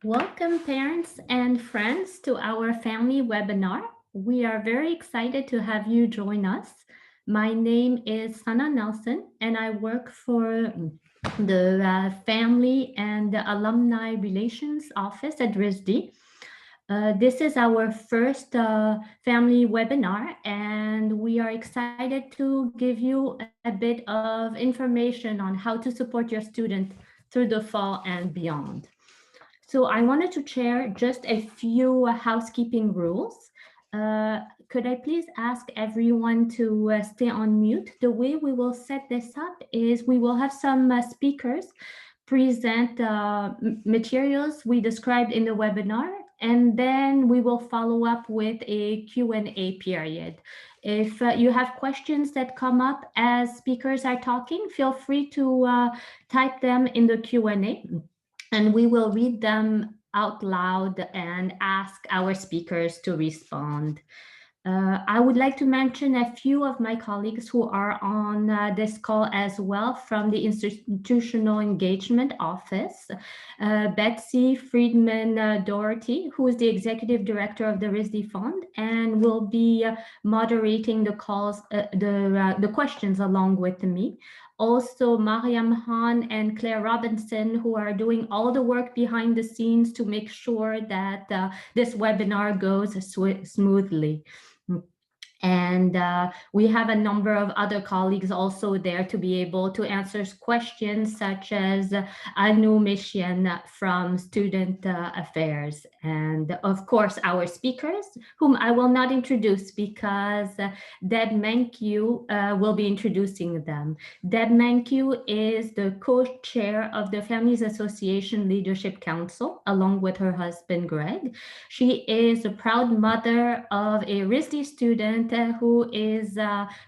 Welcome, parents and friends, to our family webinar. We are very excited to have you join us. My name is Sana Nelson, and I work for the Family and Alumni Relations Office at RISD. This is our first family webinar, and we are excited to give you a bit of information on how to support your student through the fall and beyond. So I wanted to share just a few housekeeping rules. Could I please ask everyone to stay on mute? The way we will set this up is we will have some speakers present materials we described in the webinar, and then we will follow up with a Q&A period. If you have questions that come up as speakers are talking, feel free to type them in the Q&A, and we will read them out loud and ask our speakers to respond. I would like to mention a few of my colleagues who are on this call as well from the Institutional Engagement Office. Betsy Friedman Doherty, who is the Executive Director of the RISD Fund and will be moderating the calls, the questions along with me. Also, Mariam Han and Claire Robinson, who are doing all the work behind the scenes to make sure that this webinar goes smoothly. And we have a number of other colleagues also there to be able to answer questions, such as Anu Mishian from Student Affairs. And of course, our speakers, whom I will not introduce because Deb Mankiw will be introducing them. Deb Mankiw is the co-chair of the Families Association Leadership Council, along with her husband, Greg. She is a proud mother of a RISD student who is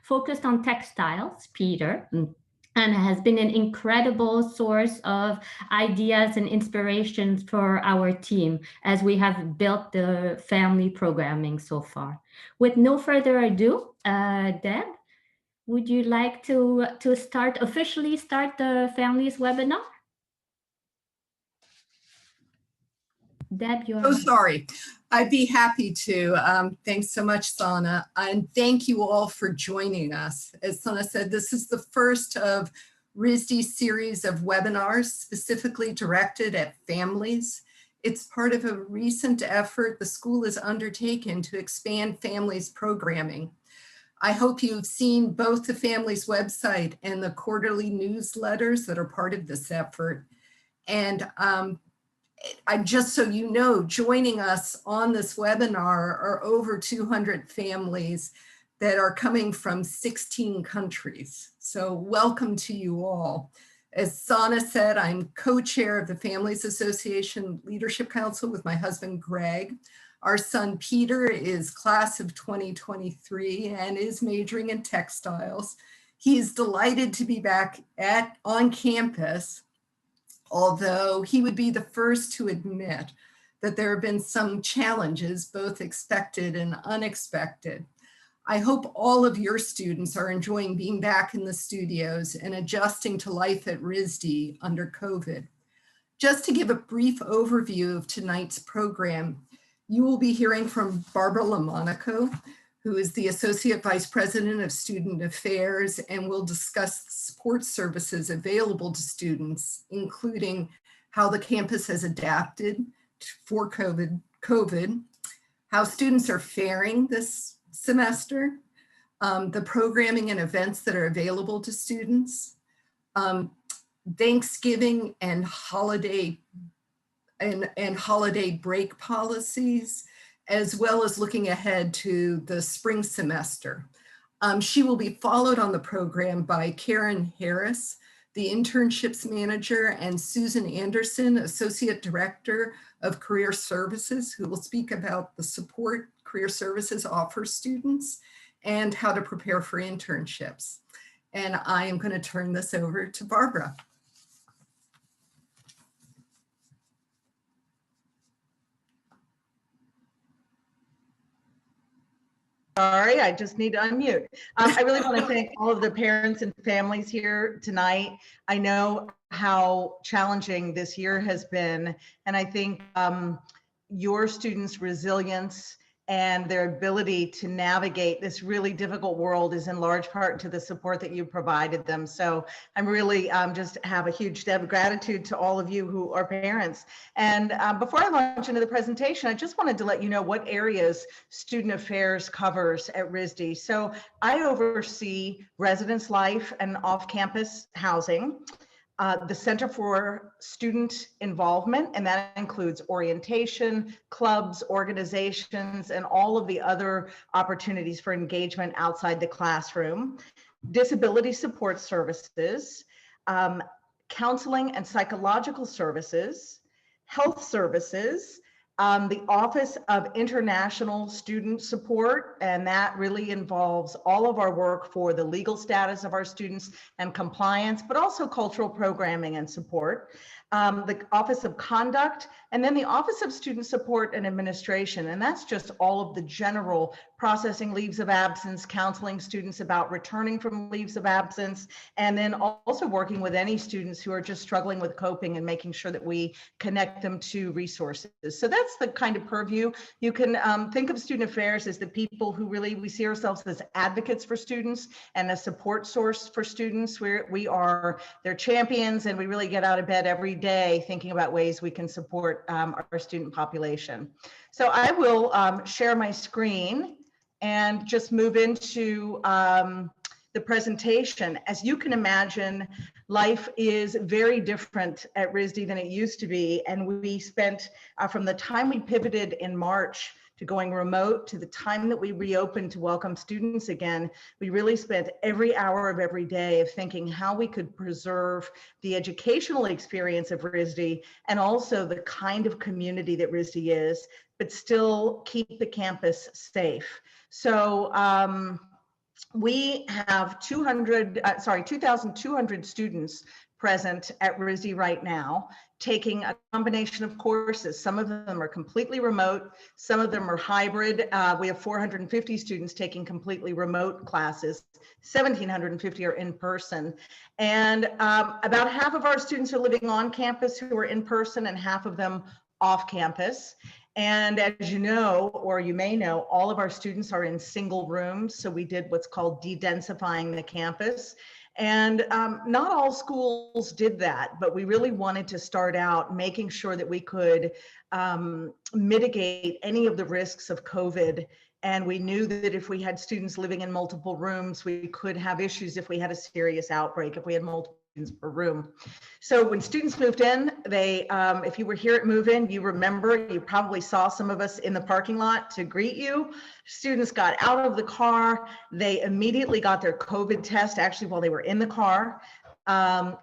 focused on textiles, Peter, and has been an incredible source of ideas and inspirations for our team as we have built the family programming so far. With no further ado, Deb, would you like to officially start the families webinar? Deb, you're... Oh, sorry. I'd be happy to. Thanks so much, Sana. And thank you all for joining us. As Sana said, this is the first of RISD's series of webinars specifically directed at families. It's part of a recent effort the school has undertaken to expand families programming. I hope you've seen both the family's website and the quarterly newsletters that are part of this effort. And just so you know, joining us on this webinar are over 200 families that are coming from 16 countries. So welcome to you all. As Sana said, I'm co-chair of the Families Association Leadership Council with my husband, Greg. Our son, Peter, is class of 2023 and is majoring in textiles. He's delighted to be back on campus, although he would be the first to admit that there have been some challenges, both expected and unexpected. I hope all of your students are enjoying being back in the studios and adjusting to life at RISD under COVID. Just to give a brief overview of tonight's program, you will be hearing from Barbara LoMonaco, who is the Associate Vice President of Student Affairs, and will discuss support services available to students, including how the campus has adapted for COVID, how students are faring this semester, the programming and events that are available to students, Thanksgiving and holiday break policies, as well as looking ahead to the spring semester. She will be followed on the program by Karen Harris, the internships manager, and Susan Andersen, Associate Director of Career Services, who will speak about the support Career Services offers students and how to prepare for internships. And I am going to turn this over to Barbara. Sorry, I just need to unmute. I really want to thank all of the parents and families here tonight. I know how challenging this year has been, and I think your students' resilience and their ability to navigate this really difficult world is in large part to the support that you provided them. So I'm really just have a huge debt of gratitude to all of you who are parents. And before I launch into the presentation, I just wanted to let you know what areas Student Affairs covers at RISD. So I oversee residence life and off-campus housing. The Center for Student Involvement, and that includes orientation, clubs, organizations, and all of the other opportunities for engagement outside the classroom. Disability support services, counseling and psychological services, health services, the Office of International Student Support, and that really involves all of our work for the legal status of our students and compliance, but also cultural programming and support. The Office of Conduct, and then the Office of Student Support and Administration, and that's just all of the general processing leaves of absence, counseling students about returning from leaves of absence, and then also working with any students who are just struggling with coping and making sure that we connect them to resources. So that's the kind of purview. You can think of Student Affairs as the people who really, we see ourselves as advocates for students and a support source for students. We are their champions, and we really get out of bed every day thinking about ways we can support our student population. So I will share my screen and just move into the presentation. As you can imagine, life is very different at RISD than it used to be. And we spent, from the time we pivoted in March to going remote to the time that we reopened to welcome students again, we really spent every hour of every day of thinking how we could preserve the educational experience of RISD and also the kind of community that RISD is, but still keep the campus safe. So we have 2,200 students present at RISD right now, taking a combination of courses. Some of them are completely remote, some of them are hybrid. We have 450 students taking completely remote classes, 1,750 are in person. And about half of our students are living on campus who are in person and half of them off campus. And as you know, or you may know, all of our students are in single rooms. So we did what's called de-densifying the campus. And not all schools did that, but we really wanted to start out making sure that we could mitigate any of the risks of COVID. And we knew that if we had students living in multiple rooms, we could have issues if we had a serious outbreak, if we had multiple students per room. So when students moved in, they, if you were here at Move In, you remember, you probably saw some of us in the parking lot to greet you. Students got out of the car. They immediately got their COVID test, actually, while they were in the car.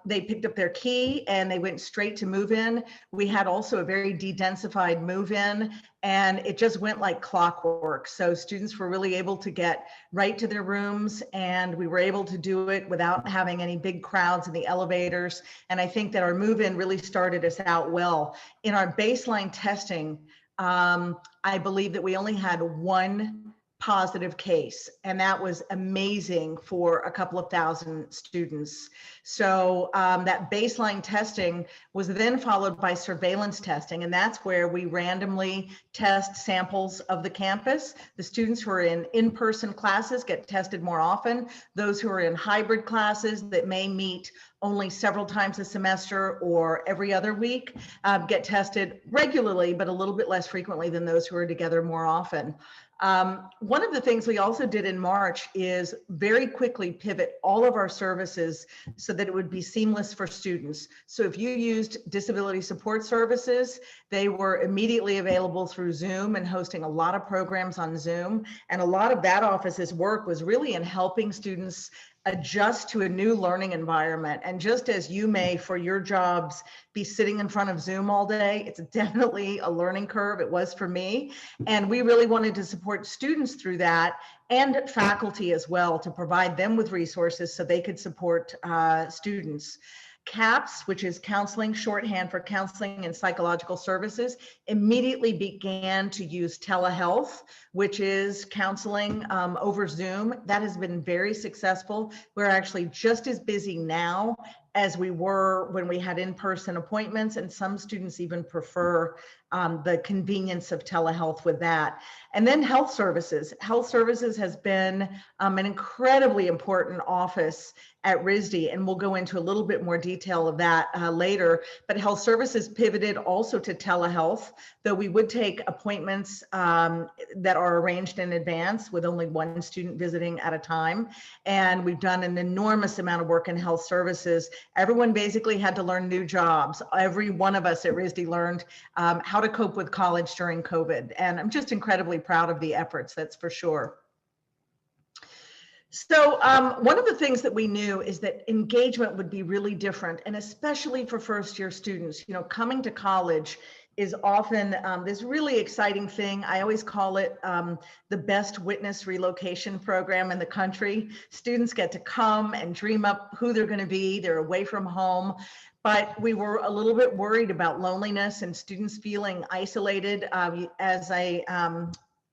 They picked up their key and they went straight to Move In. We had also a very de-densified Move In, and it just went like clockwork. So students were really able to get right to their rooms, and we were able to do it without having any big crowds in the elevators. And I think that our Move In really started us out well. In our baseline testing, I believe that we only had one positive case, and that was amazing for a couple of thousand students. So that baseline testing was then followed by surveillance testing, and that's where we randomly test samples of the campus. The students who are in in-person classes get tested more often. Those who are in hybrid classes that may meet only several times a semester or every other week get tested regularly, but a little bit less frequently than those who are together more often. One of the things we also did in March is very quickly pivot all of our services so that it would be seamless for students. So if you used disability support services, they were immediately available through Zoom and hosting a lot of programs on Zoom. And a lot of that office's work was really in helping students adjust to a new learning environment. And just as you may, for your jobs, be sitting in front of Zoom all day, it's definitely a learning curve. It was for me. And we really wanted to support students through that, and faculty as well, to provide them with resources so they could support students. CAPS, which is counseling, shorthand for counseling and psychological services, immediately began to use telehealth, which is counseling over Zoom. That has been very successful. We're actually just as busy now as we were when we had in-person appointments, and some students even prefer the convenience of telehealth with that. And then health services. Health services has been an incredibly important office at RISD, and we'll go into a little bit more detail of that later. But health services pivoted also to telehealth, though we would take appointments that are arranged in advance with only one student visiting at a time. And we've done an enormous amount of work in health services. Everyone basically had to learn new jobs. Every one of us at RISD learned how to cope with college during COVID. And I'm just incredibly proud of the efforts, that's for sure. So one of the things that we knew is that engagement would be really different, and especially for first-year students. You know, coming to college is often this really exciting thing. I always call it the best witness relocation program in the country. Students get to come and dream up who they're going to be. They're away from home. But we were a little bit worried about loneliness and students feeling isolated. As I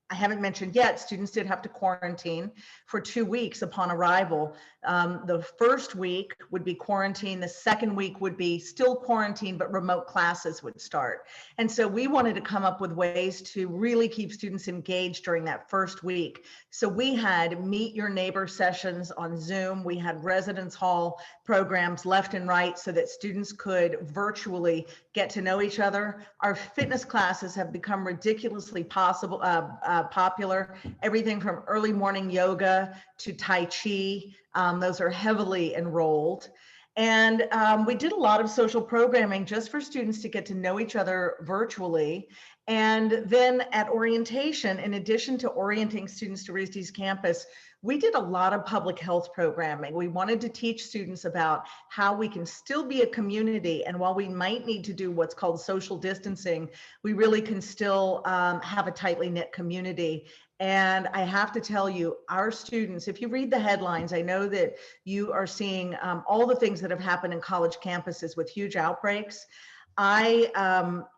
haven't mentioned yet, students did have to quarantine for 2 weeks upon arrival. The first week would be quarantine. The second week would be still quarantine, but remote classes would start. And so we wanted to come up with ways to really keep students engaged during that first week. So we had meet your neighbor sessions on Zoom. We had residence hall programs left and right so that students could virtually get to know each other. Our fitness classes have become ridiculously popular. Everything from early morning yoga to Tai Chi. Those are heavily enrolled. And we did a lot of social programming just for students to get to know each other virtually. And then at orientation, in addition to orienting students to RISD's campus, we did a lot of public health programming. We wanted to teach students about how we can still be a community. And while we might need to do what's called social distancing, we really can still have a tightly knit community. And I have to tell you, our students, if you read the headlines, I know that you are seeing all the things that have happened in college campuses with huge outbreaks. I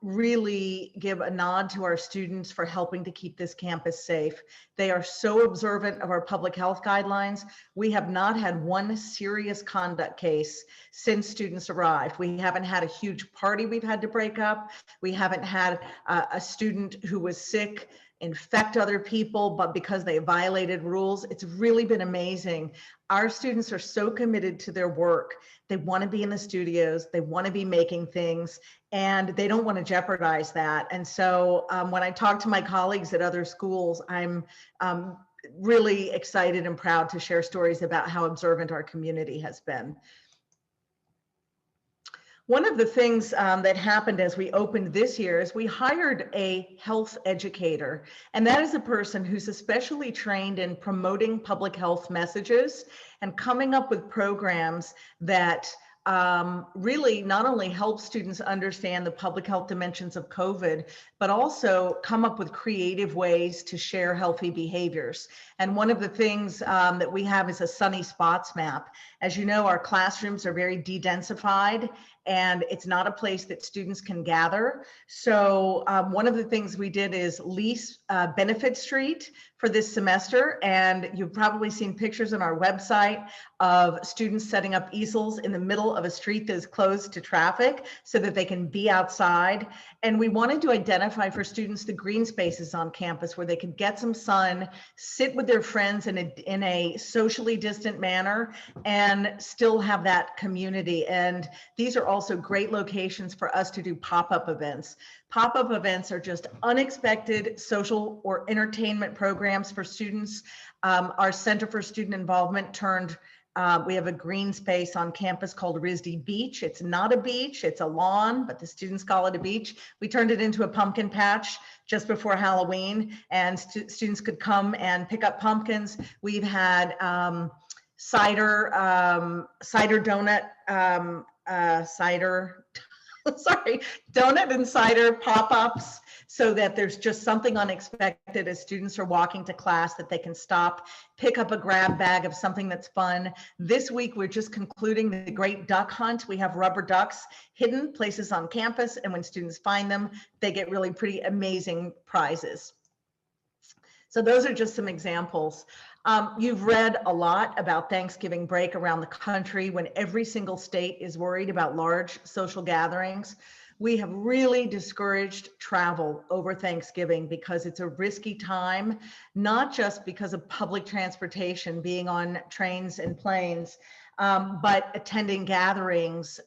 really give a nod to our students for helping to keep this campus safe. They are so observant of our public health guidelines. We have not had one serious conduct case since students arrived. We haven't had a huge party we've had to break up. We haven't had a student who was sick infect other people, but because they violated rules. It's really been amazing. Our students are so committed to their work. They want to be in the studios, they want to be making things, and they don't want to jeopardize that. And so when I talk to my colleagues at other schools, I'm really excited and proud to share stories about how observant our community has been. One of the things that happened as we opened this year is we hired a health educator, and that is a person who's especially trained in promoting public health messages and coming up with programs that really not only help students understand the public health dimensions of COVID, but also come up with creative ways to share healthy behaviors. And one of the things that we have is a sunny spots map. As you know, our classrooms are very de-densified, and it's not a place that students can gather. So one of the things we did is lease Benefit Street for this semester. And you've probably seen pictures on our website of students setting up easels in the middle of a street that is closed to traffic so that they can be outside. And we wanted to identify for students the green spaces on campus where they could get some sun, sit with their friends in a socially distant manner, and still have that community. And these are also great locations for us to do pop-up events. Pop-up events are just unexpected social or entertainment programs for students. Our Center for Student Involvement we have a green space on campus called RISD Beach. It's not a beach, it's a lawn, but the students call it a beach. We turned it into a pumpkin patch just before Halloween, and students could come and pick up pumpkins. We've had cider donut, cider sorry, donut and cider pop-ups, so that there's just something unexpected as students are walking to class that they can stop, pick up a grab bag of something that's fun. This week, we're just concluding the Great Duck Hunt. We have rubber ducks hidden places on campus, and when students find them, they get really pretty amazing prizes. So those are just some examples. You've read a lot about Thanksgiving break around the country when every single state is worried about large social gatherings. We have really discouraged travel over Thanksgiving because it's a risky time, not just because of public transportation, being on trains and planes, but attending gatherings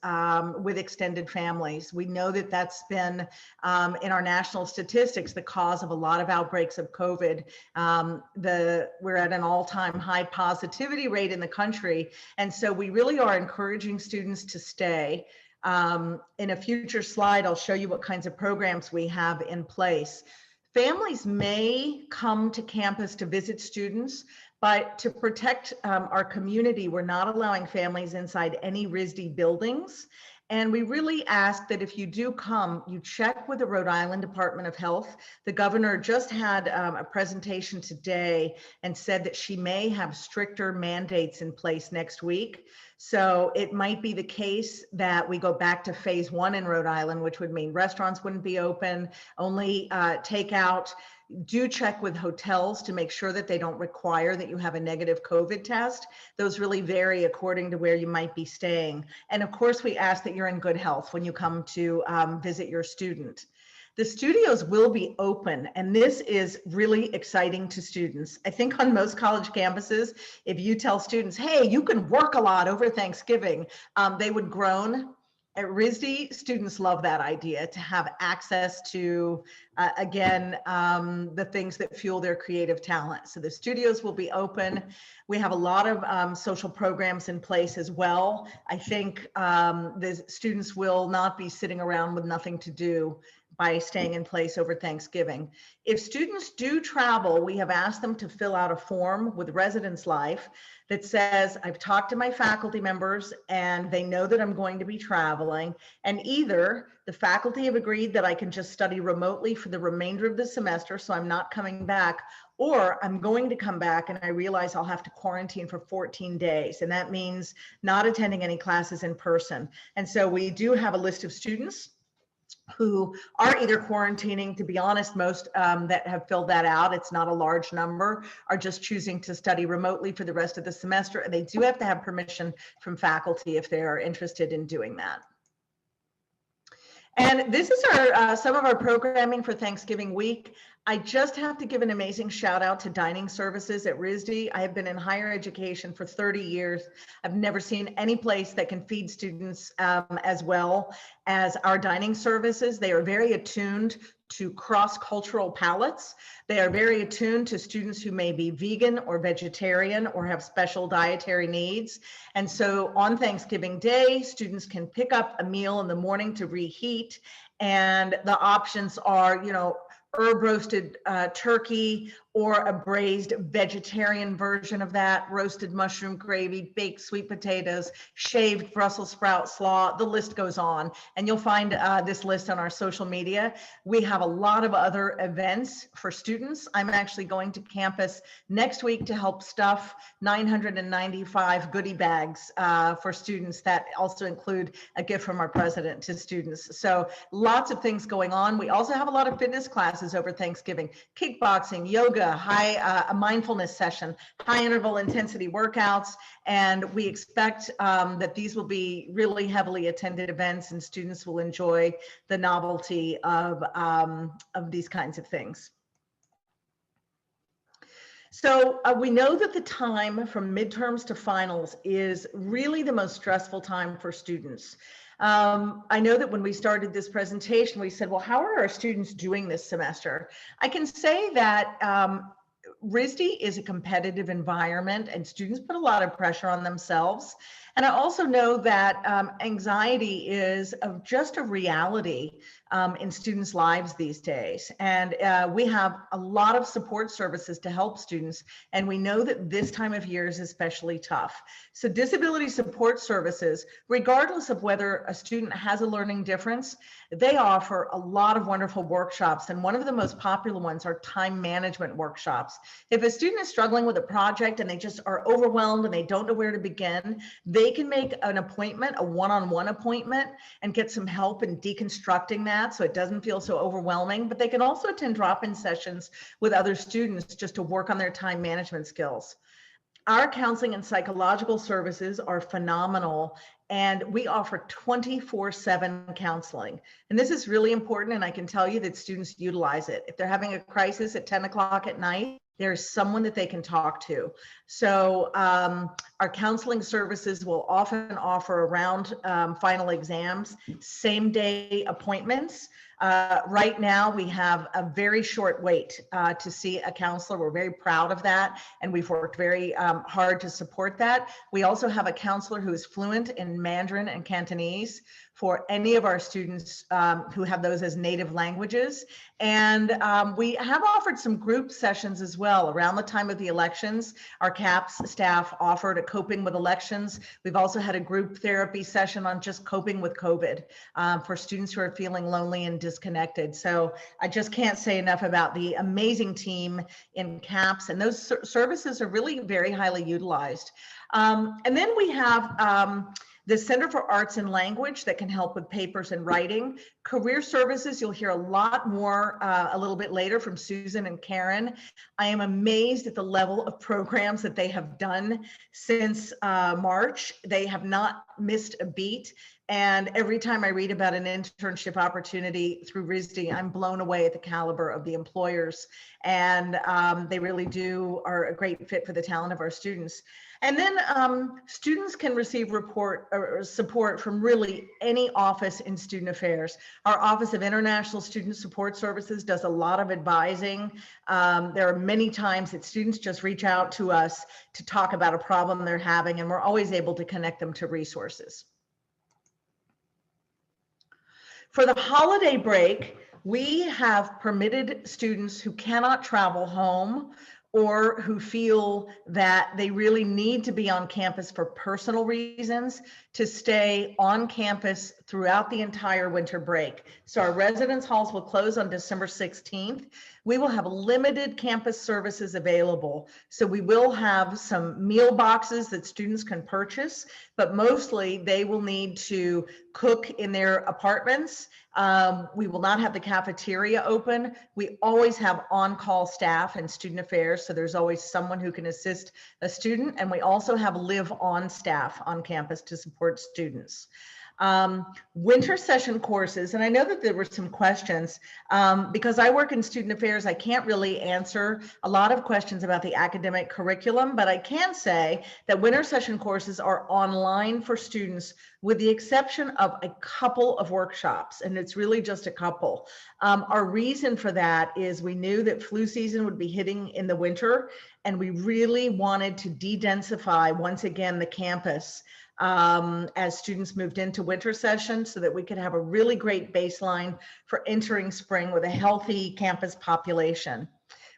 with extended families. We know that that's been in our national statistics the cause of a lot of outbreaks of COVID. We're at an all-time high positivity rate in the country, and so we really are encouraging students to stay. In a future slide, I'll show you what kinds of programs we have in place. Families may come to campus to visit students, but to protect our community, we're not allowing families inside any RISD buildings. And we really ask that if you do come, you check with the Rhode Island Department of Health. The governor just had a presentation today and said that she may have stricter mandates in place next week. So it might be the case that we go back to phase 1 in Rhode Island, which would mean restaurants wouldn't be open, only takeout. Do check with hotels to make sure that they don't require that you have a negative COVID test. Those really vary according to where you might be staying. And of course, we ask that you're in good health when you come to visit your student. The studios will be open, and this is really exciting to students. I think on most college campuses, if you tell students, hey, you can work a lot over Thanksgiving, they would groan. At RISD, students love that idea, to have access to, the things that fuel their creative talent. So the studios will be open. We have a lot of social programs in place as well. I think the students will not be sitting around with nothing to do by staying in place over Thanksgiving. If students do travel, we have asked them to fill out a form with Residence Life that says, I've talked to my faculty members and they know that I'm going to be traveling, and either the faculty have agreed that I can just study remotely for the remainder of the semester, so I'm not coming back, or I'm going to come back and I realize I'll have to quarantine for 14 days. And that means not attending any classes in person. And so we do have a list of students who are either quarantining. To be honest, most that have filled that out, it's not a large number, are just choosing to study remotely for the rest of the semester. And they do have to have permission from faculty if they are interested in doing that. And this is our some of our programming for Thanksgiving week. I just have to give an amazing shout out to dining services at RISD. I have been in higher education for 30 years. I've never seen any place that can feed students as well as our dining services. They are very attuned to cross-cultural palates. They are very attuned to students who may be vegan or vegetarian or have special dietary needs. And so on Thanksgiving Day, students can pick up a meal in the morning to reheat. And the options are, herb roasted turkey, or a braised vegetarian version of that, roasted mushroom gravy, baked sweet potatoes, shaved Brussels sprout slaw, the list goes on. And you'll find this list on our social media. We have a lot of other events for students. I'm actually going to campus next week to help stuff 995 goodie bags for students that also include a gift from our president to students. So lots of things going on. We also have a lot of fitness classes over Thanksgiving, kickboxing, yoga, a mindfulness session, high interval intensity workouts, and we expect that these will be really heavily attended events, and students will enjoy the novelty of these kinds of things. So we know that the time from midterms to finals is really the most stressful time for students. I know that when we started this presentation, we said, well, how are our students doing this semester? I can say that RISD is a competitive environment and students put a lot of pressure on themselves. And I also know that anxiety is just a reality in students' lives these days. And we have a lot of support services to help students. And we know that this time of year is especially tough. So disability support services, regardless of whether a student has a learning difference, they offer a lot of wonderful workshops. And one of the most popular ones are time management workshops. If a student is struggling with a project and they just are overwhelmed and they don't know where to begin, they can make an appointment, a one-on-one appointment, and get some help in deconstructing that so it doesn't feel so overwhelming. But they can also attend drop-in sessions with other students just to work on their time management skills. Our counseling and psychological services are phenomenal, and we offer 24/7 counseling. And this is really important, and I can tell you that students utilize it. If they're having a crisis at 10 o'clock at night, there's someone that they can talk to. So our counseling services will often offer around final exams, same day appointments. Right now, we have a very short wait to see a counselor. We're very proud of that, and we've worked very hard to support that. We also have a counselor who is fluent in Mandarin and Cantonese for any of our students who have those as native languages. And we have offered some group sessions as well around the time of the elections. Our CAPS staff offered a coping with elections. We've also had a group therapy session on just coping with COVID for students who are feeling lonely and disconnected. So I just can't say enough about the amazing team in CAPS, and those services are really very highly utilized. And then we have the Center for Arts and Language that can help with papers and writing. Career services, you'll hear a lot more a little bit later from Susan and Karen. I am amazed at the level of programs that they have done since March. They have not missed a beat. And every time I read about an internship opportunity through RISD, I'm blown away at the caliber of the employers. And they really are a great fit for the talent of our students. And then students can receive support from really any office in Student Affairs. Our Office of International Student Support Services does a lot of advising. There are many times that students just reach out to us to talk about a problem they're having, and we're always able to connect them to resources. For the holiday break, we have permitted students who cannot travel home or who feel that they really need to be on campus for personal reasons to stay on campus throughout the entire winter break. So our residence halls will close on December 16th. We will have limited campus services available. So we will have some meal boxes that students can purchase, but mostly they will need to cook in their apartments. We will not have the cafeteria open. We always have on-call staff in Student Affairs, so there's always someone who can assist a student, and we also have live-on staff on campus to support students. Winter session courses, and I know that there were some questions. Because I work in Student Affairs, I can't really answer a lot of questions about the academic curriculum, but I can say that winter session courses are online for students with the exception of a couple of workshops, and it's really just a couple. Our reason for that is we knew that flu season would be hitting in the winter, and we really wanted to de-densify once again the campus as students moved into winter session so that we could have a really great baseline for entering spring with a healthy campus population.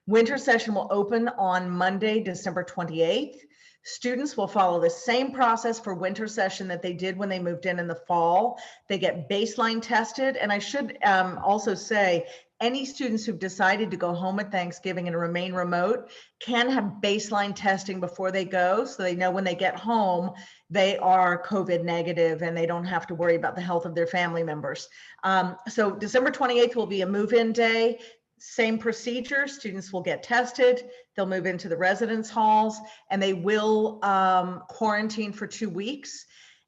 Winter session will open on Monday, December 28th. Students will follow the same process for winter session that they did when they moved in the fall. They get baseline tested. And I should also say, any students who've decided to go home at Thanksgiving and remain remote can have baseline testing before they go, so they know when they get home, they are COVID negative and they don't have to worry about the health of their family members. So December 28th will be a move-in day. Same procedure, students will get tested, they'll move into the residence halls, and they will quarantine for 2 weeks.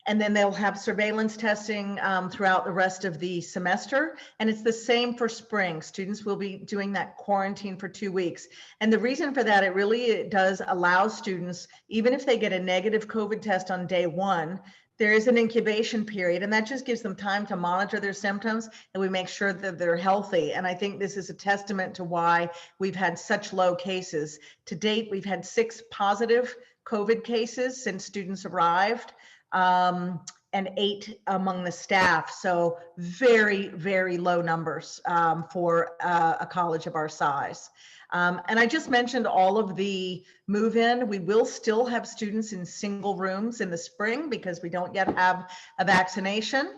And then they'll have surveillance testing throughout the rest of the semester. And it's the same for spring. Students will be doing that quarantine for 2 weeks. And the reason for that, it does allow students, even if they get a negative COVID test on day one, there is an incubation period, and that just gives them time to monitor their symptoms, and we make sure that they're healthy. And I think this is a testament to why we've had such low cases. To date, we've had 6 positive COVID cases since students arrived. and 8 among the staff. So very, very low numbers for a college of our size. And I just mentioned all of the move-in. We will still have students in single rooms in the spring because we don't yet have a vaccination.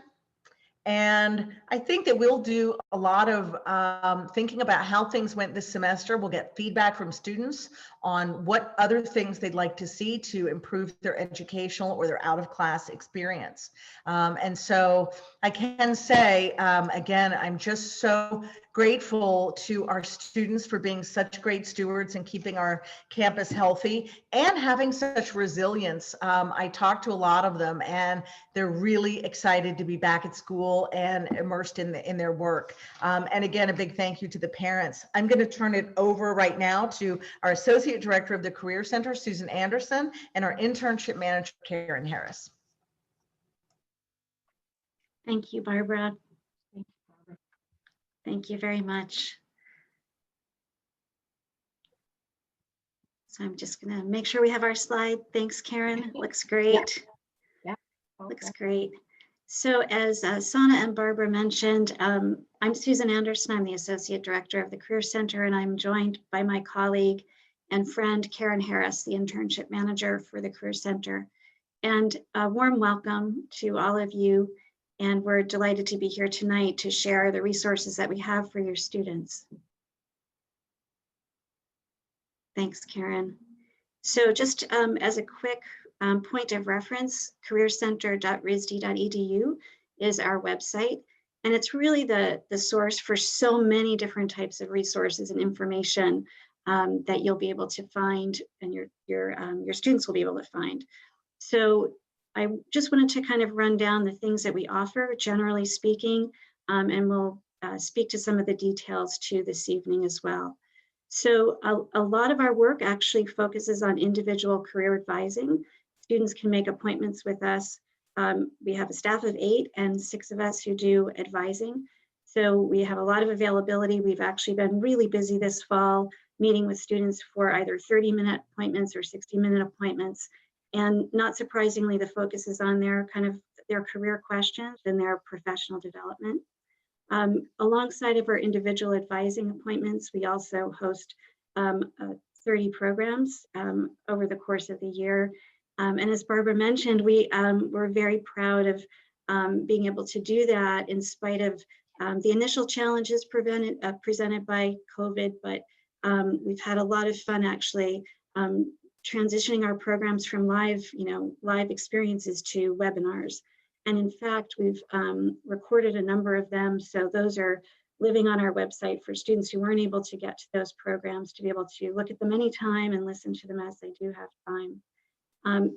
And I think that we'll do a lot of thinking about how things went this semester. We'll get feedback from students on what other things they'd like to see to improve their educational or their out of class experience. And so I can say, again, I'm just so grateful to our students for being such great stewards and keeping our campus healthy and having such resilience. I talked to a lot of them and they're really excited to be back at school and immersed in their work. And again, a big thank you to the parents. I'm going to turn it over right now to our Associate Director of the Career Center, Susan Andersen, and our Internship Manager, Karen Harris. Thank you, Barbara. Thank you very much. So I'm just going to make sure we have our slide. Thanks, Karen. Looks great. Yeah. Looks great. So as Sana and Barbara mentioned, I'm Susan Andersen. I'm the Associate Director of the Career Center, and I'm joined by my colleague and friend, Karen Harris, the Internship Manager for the Career Center. And a warm welcome to all of you. And we're delighted to be here tonight to share the resources that we have for your students. Thanks, Karen. So just as a quick point of reference, careercenter.risd.edu is our website. And it's really the source for so many different types of resources and information that you'll be able to find and your students will be able to find. So I just wanted to kind of run down the things that we offer, generally speaking, and we'll speak to some of the details too this evening as well. So a lot of our work actually focuses on individual career advising. Students can make appointments with us. We have a staff of 8 and 6 of us who do advising. So we have a lot of availability. We've actually been really busy this fall, meeting with students for either 30-minute appointments or 60-minute appointments. And not surprisingly, the focus is on their career questions and their professional development. Alongside of our individual advising appointments, we also host 30 programs over the course of the year. And as Barbara mentioned, we're very proud of being able to do that in spite of the initial challenges presented by COVID, but we've had a lot of fun actually transitioning our programs from live experiences to webinars. And in fact, we've recorded a number of them. So those are living on our website for students who weren't able to get to those programs to be able to look at them anytime and listen to them as they do have time.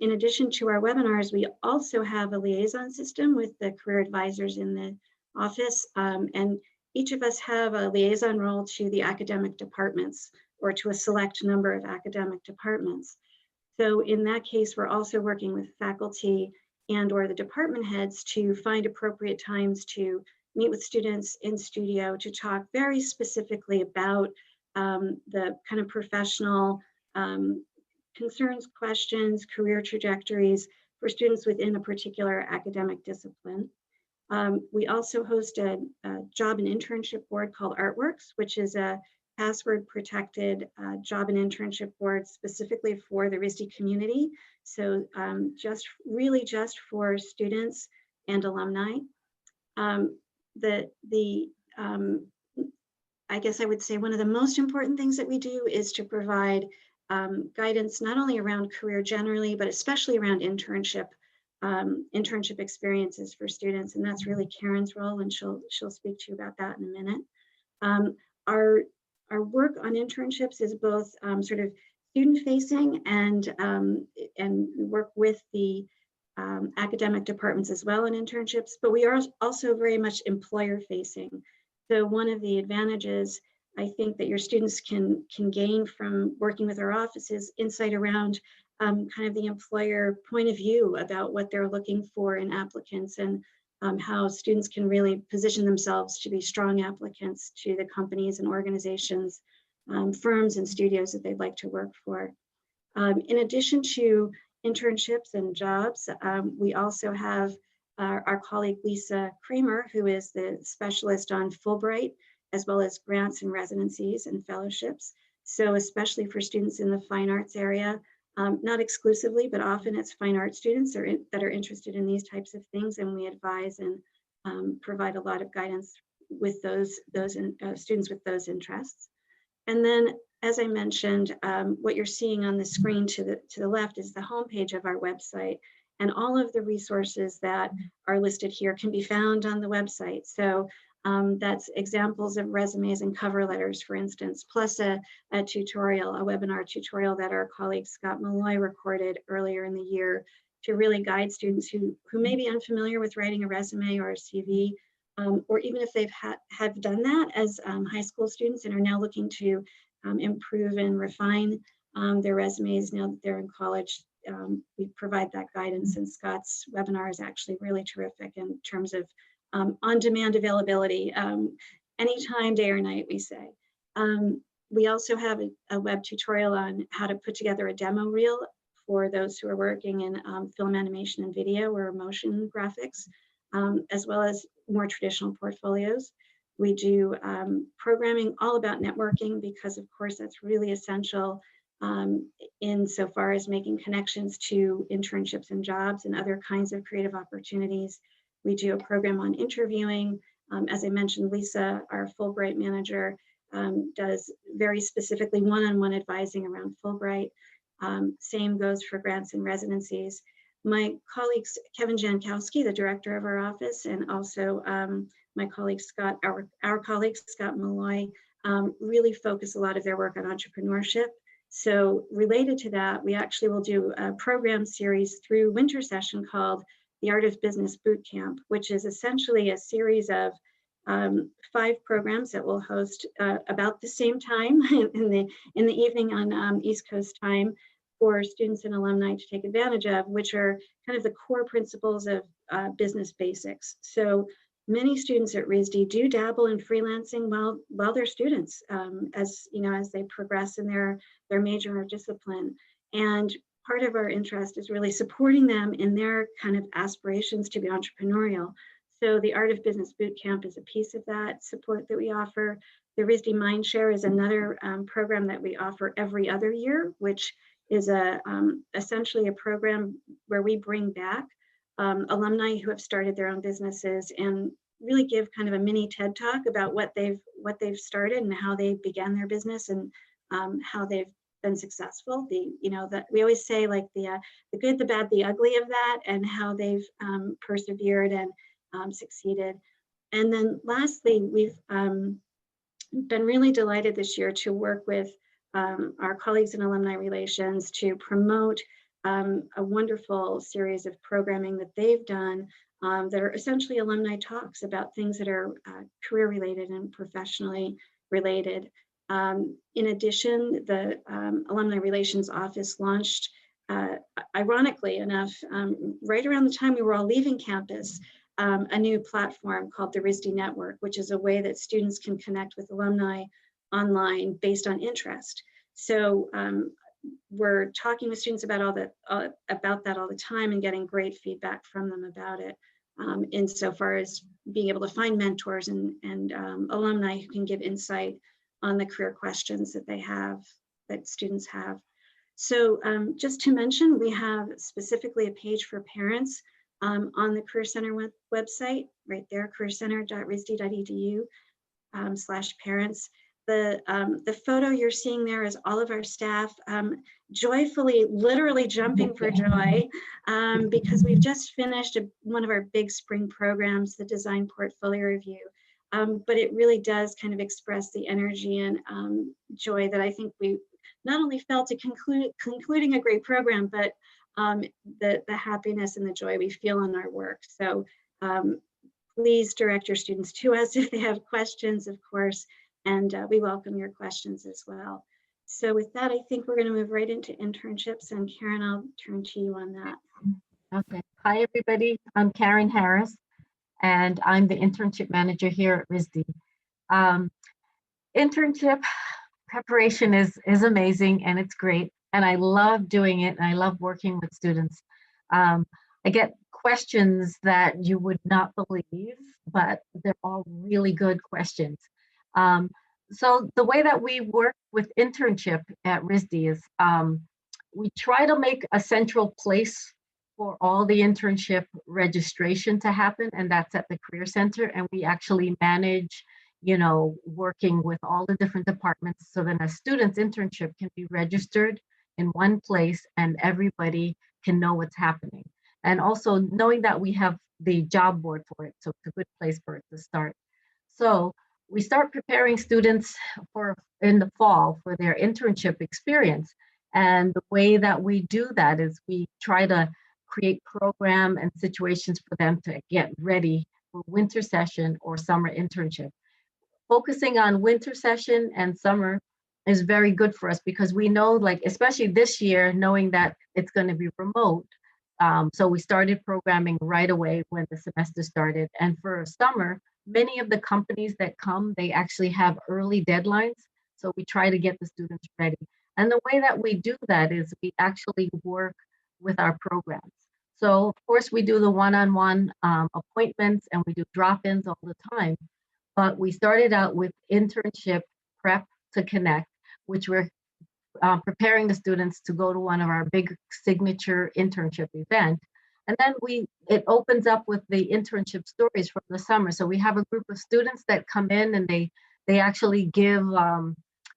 In addition to our webinars, we also have a liaison system with the career advisors in the office. And each of us have a liaison role to the academic departments or to a select number of academic departments. So in that case, we're also working with faculty and or the department heads to find appropriate times to meet with students in studio to talk very specifically about the kind of professional concerns, questions, career trajectories for students within a particular academic discipline. We also host a job and internship board called Artworks, which is a password protected job and internship board specifically for the RISD community. So just for students and alumni. I guess I would say one of the most important things that we do is to provide guidance not only around career generally, but especially around internship experiences for students. And that's really Karen's role, and she'll speak to you about that in a minute. Our work on internships is both sort of student-facing and we work with the academic departments as well in internships, but we are also very much employer-facing. So one of the advantages I think that your students can gain from working with our office is insight around kind of the employer point of view about what they're looking for in applicants and how students can really position themselves to be strong applicants to the companies and organizations, firms and studios that they'd like to work for. In addition to internships and jobs, we also have our colleague Lisa Kramer, who is the specialist on Fulbright, as well as grants and residencies and fellowships. So especially for students in the fine arts area, not exclusively, but often it's fine art students that are interested in these types of things, and we advise and provide a lot of guidance with those students with those interests. And then, as I mentioned, what you're seeing on the screen to the left is the homepage of our website, and all of the resources that are listed here can be found on the website. So that's examples of resumes and cover letters, for instance, plus a tutorial, a webinar tutorial that our colleague Scott Malloy recorded earlier in the year to really guide students who may be unfamiliar with writing a resume or a CV, or even if they've have done that as high school students and are now looking to improve and refine their resumes now that they're in college. We provide that guidance, and Scott's webinar is actually really terrific in terms of on-demand availability, anytime, day or night, we say. We also have a web tutorial on how to put together a demo reel for those who are working in film animation and video or motion graphics, as well as more traditional portfolios. We do programming all about networking because, of course, that's really essential insofar as making connections to internships and jobs and other kinds of creative opportunities. We do a program on interviewing. As I mentioned, Lisa, our Fulbright manager, does very specifically one-on-one advising around Fulbright. Same goes for grants and residencies. My colleagues, Kevin Jankowski, the director of our office, and also my colleague Scott, our colleague Scott Malloy, really focus a lot of their work on entrepreneurship. So related to that, we actually will do a program series through Wintersession called the Art of Business Bootcamp, which is essentially a series of 5 programs that we'll host about the same time in the evening on East Coast time for students and alumni to take advantage of, which are kind of the core principles of business basics. So many students at RISD do dabble in freelancing while they're students, as they progress in their major or discipline. And part of our interest is really supporting them in their kind of aspirations to be entrepreneurial. So the Art of Business Bootcamp is a piece of that support that we offer. The RISD Mindshare is another program that we offer every other year, which is essentially a program where we bring back alumni who have started their own businesses and really give kind of a mini TED Talk about what they've started and how they began their business and how they've been successful. That we always say, like the good, the bad, the ugly of that, and how they've persevered and succeeded. And then lastly, we've been really delighted this year to work with our colleagues in alumni relations to promote a wonderful series of programming that they've done that are essentially alumni talks about things that are career related and professionally related. In addition, the Alumni Relations Office launched, ironically enough, right around the time we were all leaving campus, a new platform called the RISD Network, which is a way that students can connect with alumni online based on interest. So we're talking with students about that all the time and getting great feedback from them about it, insofar as being able to find mentors and alumni who can give insight on the career questions that students have. So just to mention, we have specifically a page for parents on the Career Center website, right there, careercenter.risd.edu/parents. The photo you're seeing there is all of our staff joyfully, literally jumping for joy because we've just finished one of our big spring programs, the Design Portfolio Review. But it really does kind of express the energy and joy that I think we not only felt at concluding a great program, but the happiness and the joy we feel in our work. So please direct your students to us if they have questions, of course, and we welcome your questions as well. So with that, I think we're going to move right into internships, and Karen, I'll turn to you on that. Okay. Hi, everybody. I'm Karen Harris, and I'm the internship manager here at RISD. Internship preparation is amazing, and it's great, and I love doing it, and I love working with students. I get questions that you would not believe, but they're all really good questions. So the way that we work with internship at RISD is we try to make a central place for all the internship registration to happen, and that's at the Career Center. And we actually manage, working with all the different departments so that a student's internship can be registered in one place and everybody can know what's happening. And also knowing that we have the job board for it, so it's a good place for it to start. So we start preparing students in the fall for their internship experience. And the way that we do that is we try to create program and situations for them to get ready for winter session or summer internship. Focusing on winter session and summer is very good for us because we know, like, especially this year, knowing that it's going to be remote. So we started programming right away when the semester started. And for summer, many of the companies that come, they actually have early deadlines. So we try to get the students ready. And the way that we do that is we actually work with our programs. So of course we do the one-on-one appointments and we do drop-ins all the time. But we started out with internship prep to connect, which we're preparing the students to go to one of our big signature internship event. And then it opens up with the internship stories from the summer. So we have a group of students that come in and they actually give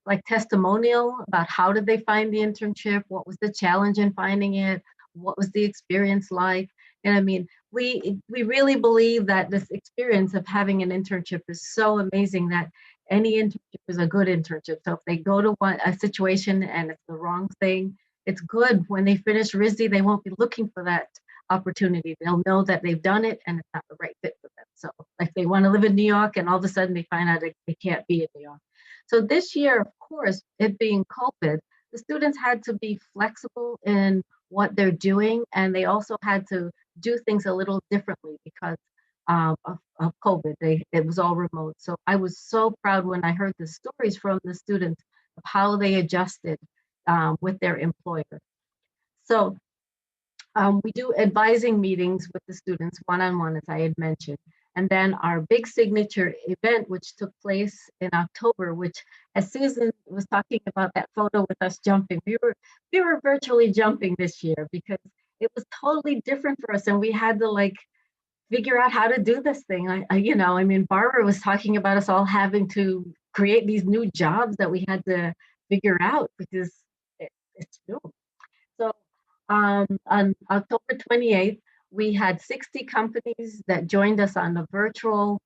like testimonial about how did they find the internship, what was the challenge in finding it, what was the experience like. And I mean, we really believe that this experience of having an internship is so amazing that any internship is a good internship. So if they go to a situation and it's the wrong thing, it's good. When they finish RISD, they won't be looking for that opportunity. They'll know that they've done it and it's not the right fit for them. So like they want to live in New York and all of a sudden they find out they can't be in New York. So this year, of course, it being COVID, the students had to be flexible in what they're doing, and they also had to do things a little differently because of COVID. It was all remote. So I was so proud when I heard the stories from the students of how they adjusted with their employer. So we do advising meetings with the students one-on-one, as I had mentioned. And then our big signature event, which took place in October, which, as Susan was talking about that photo with us jumping, we were virtually jumping this year because it was totally different for us, and we had to like figure out how to do this thing. I mean, Barbara was talking about us all having to create these new jobs that we had to figure out because it's new. So on October 28th, we had 60 companies that joined us on the virtual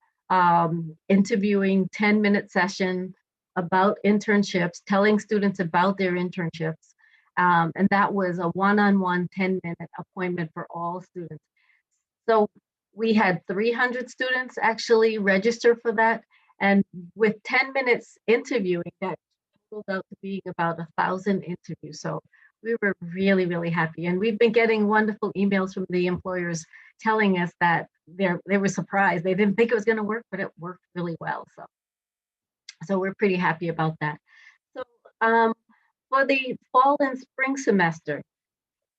interviewing 10-minute session about internships, telling students about their internships. And that was a one-on-one 10-minute appointment for all students. So we had 300 students actually register for that. And with 10 minutes interviewing, that totaled out to being about 1,000 interviews. So we were really, really happy. And we've been getting wonderful emails from the employers telling us that they were surprised. They didn't think it was going to work, but it worked really well. So we're pretty happy about that. So for the fall and spring semester,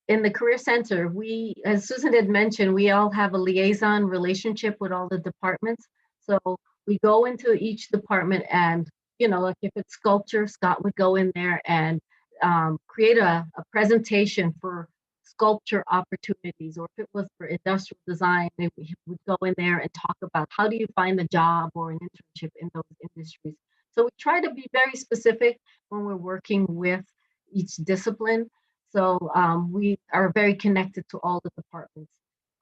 in the Career Center, we, as Susan had mentioned, we all have a liaison relationship with all the departments. So we go into each department and, like if it's sculpture, Scott would go in there and create a presentation for sculpture opportunities, or if it was for industrial design, we would go in there and talk about how do you find a job or an internship in those industries. So we try to be very specific when we're working with each discipline. So we are very connected to all the departments.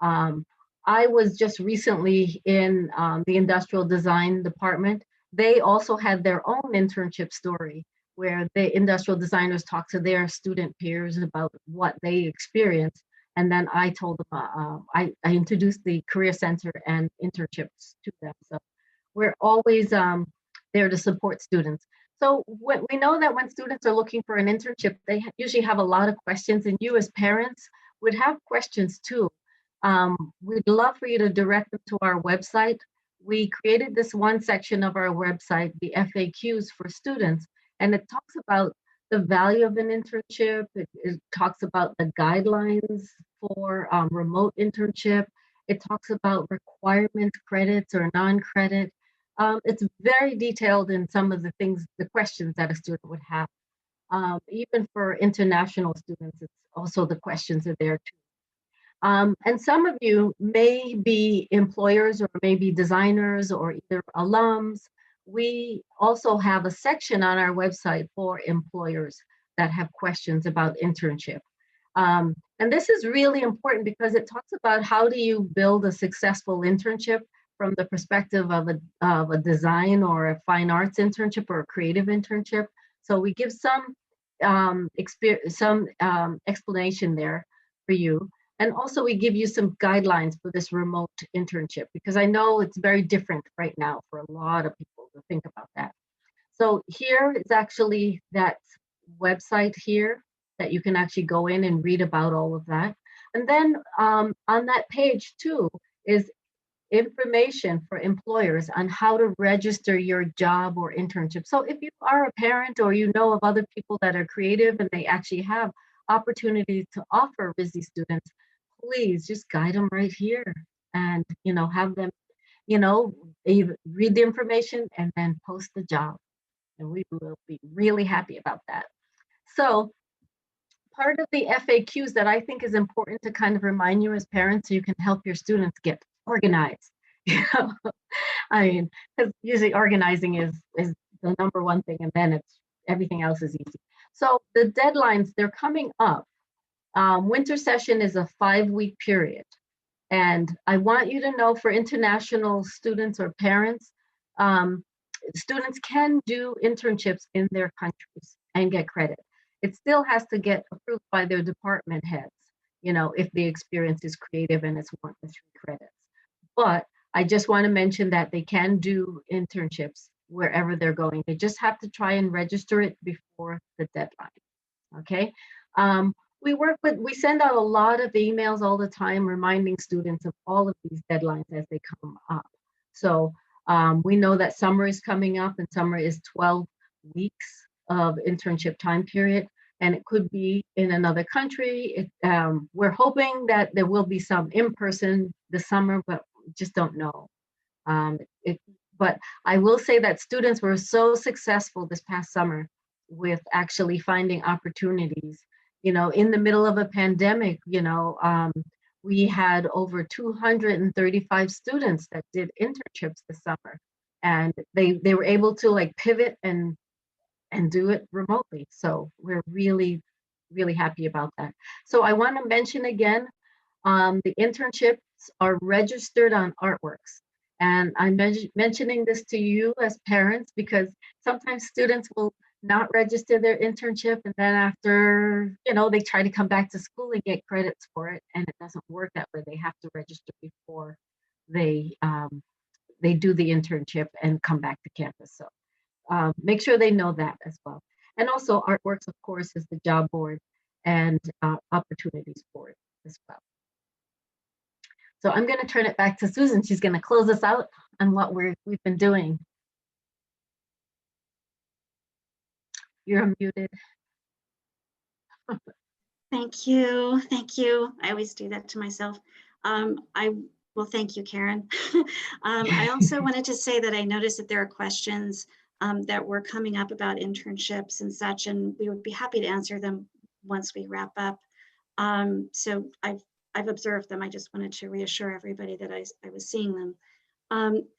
I was just recently in the industrial design department. They also had their own internship story where the industrial designers talk to their student peers about what they experienced. And then I told them, I introduced the Career Center and internships to them. So we're always there to support students. So we know that when students are looking for an internship, they usually have a lot of questions, and you as parents would have questions too. We'd love for you to direct them to our website. We created this one section of our website, the FAQs for students, and it talks about the value of an internship. It talks about the guidelines for remote internship. It talks about requirements, credits or non-credit. It's very detailed in some of the things, the questions that a student would have. Even for international students, it's also the questions are there too. And some of you may be employers or maybe designers or either alums. We also have a section on our website for employers that have questions about internship. And this is really important because it talks about how do you build a successful internship from the perspective of a design or a fine arts internship or a creative internship. So we give some explanation there for you. And also we give you some guidelines for this remote internship, because I know it's very different right now for a lot of people to think about that. So here is actually that website here that you can actually go in and read about all of that. And then on that page too is information for employers on how to register your job or internship. So if you are a parent or you know of other people that are creative and they actually have opportunities to offer RISD students, please just guide them right here and, you know, have them, you know, read the information and then post the job. And we will be really happy about that. So part of the FAQs that I think is important to kind of remind you as parents so you can help your students get organized. You know, I mean, because usually organizing is the number one thing, and then it's everything else is easy. So the deadlines, they're coming up. Winter session is a 5-week period. And I want you to know for international students or parents, students can do internships in their countries and get credit. It still has to get approved by their department heads, you know, if the experience is creative and it's worth the 3 credits. But I just want to mention that they can do internships wherever they're going. They just have to try and register it before the deadline, okay? We send out a lot of emails all the time reminding students of all of these deadlines as they come up. So we know that summer is coming up, and summer is 12 weeks of internship time period, and it could be in another country. We're hoping that there will be some in-person this summer, but just don't know. But I will say that students were so successful this past summer with actually finding opportunities. You know, in the middle of a pandemic, you know, we had over 235 students that did internships this summer, and they were able to like pivot and do it remotely. So we're really, really happy about that. So I want to mention again, the internships are registered on Artworks. And I'm mentioning this to you as parents because sometimes students will not register their internship, and then after, you know, they try to come back to school and get credits for it, and it doesn't work that way. They have to register before they do the internship and come back to campus. So make sure they know that as well. And also Artworks, of course, is the job board and opportunities board as well. So I'm going to turn it back to Susan. She's going to close us out on what we've been doing. You're unmuted. Thank you. Thank you. I always do that to myself. Well, thank you, Karen. I also wanted to say that I noticed that there are questions that were coming up about internships and such, and we would be happy to answer them once we wrap up. So I've observed them. I just wanted to reassure everybody that I was seeing them.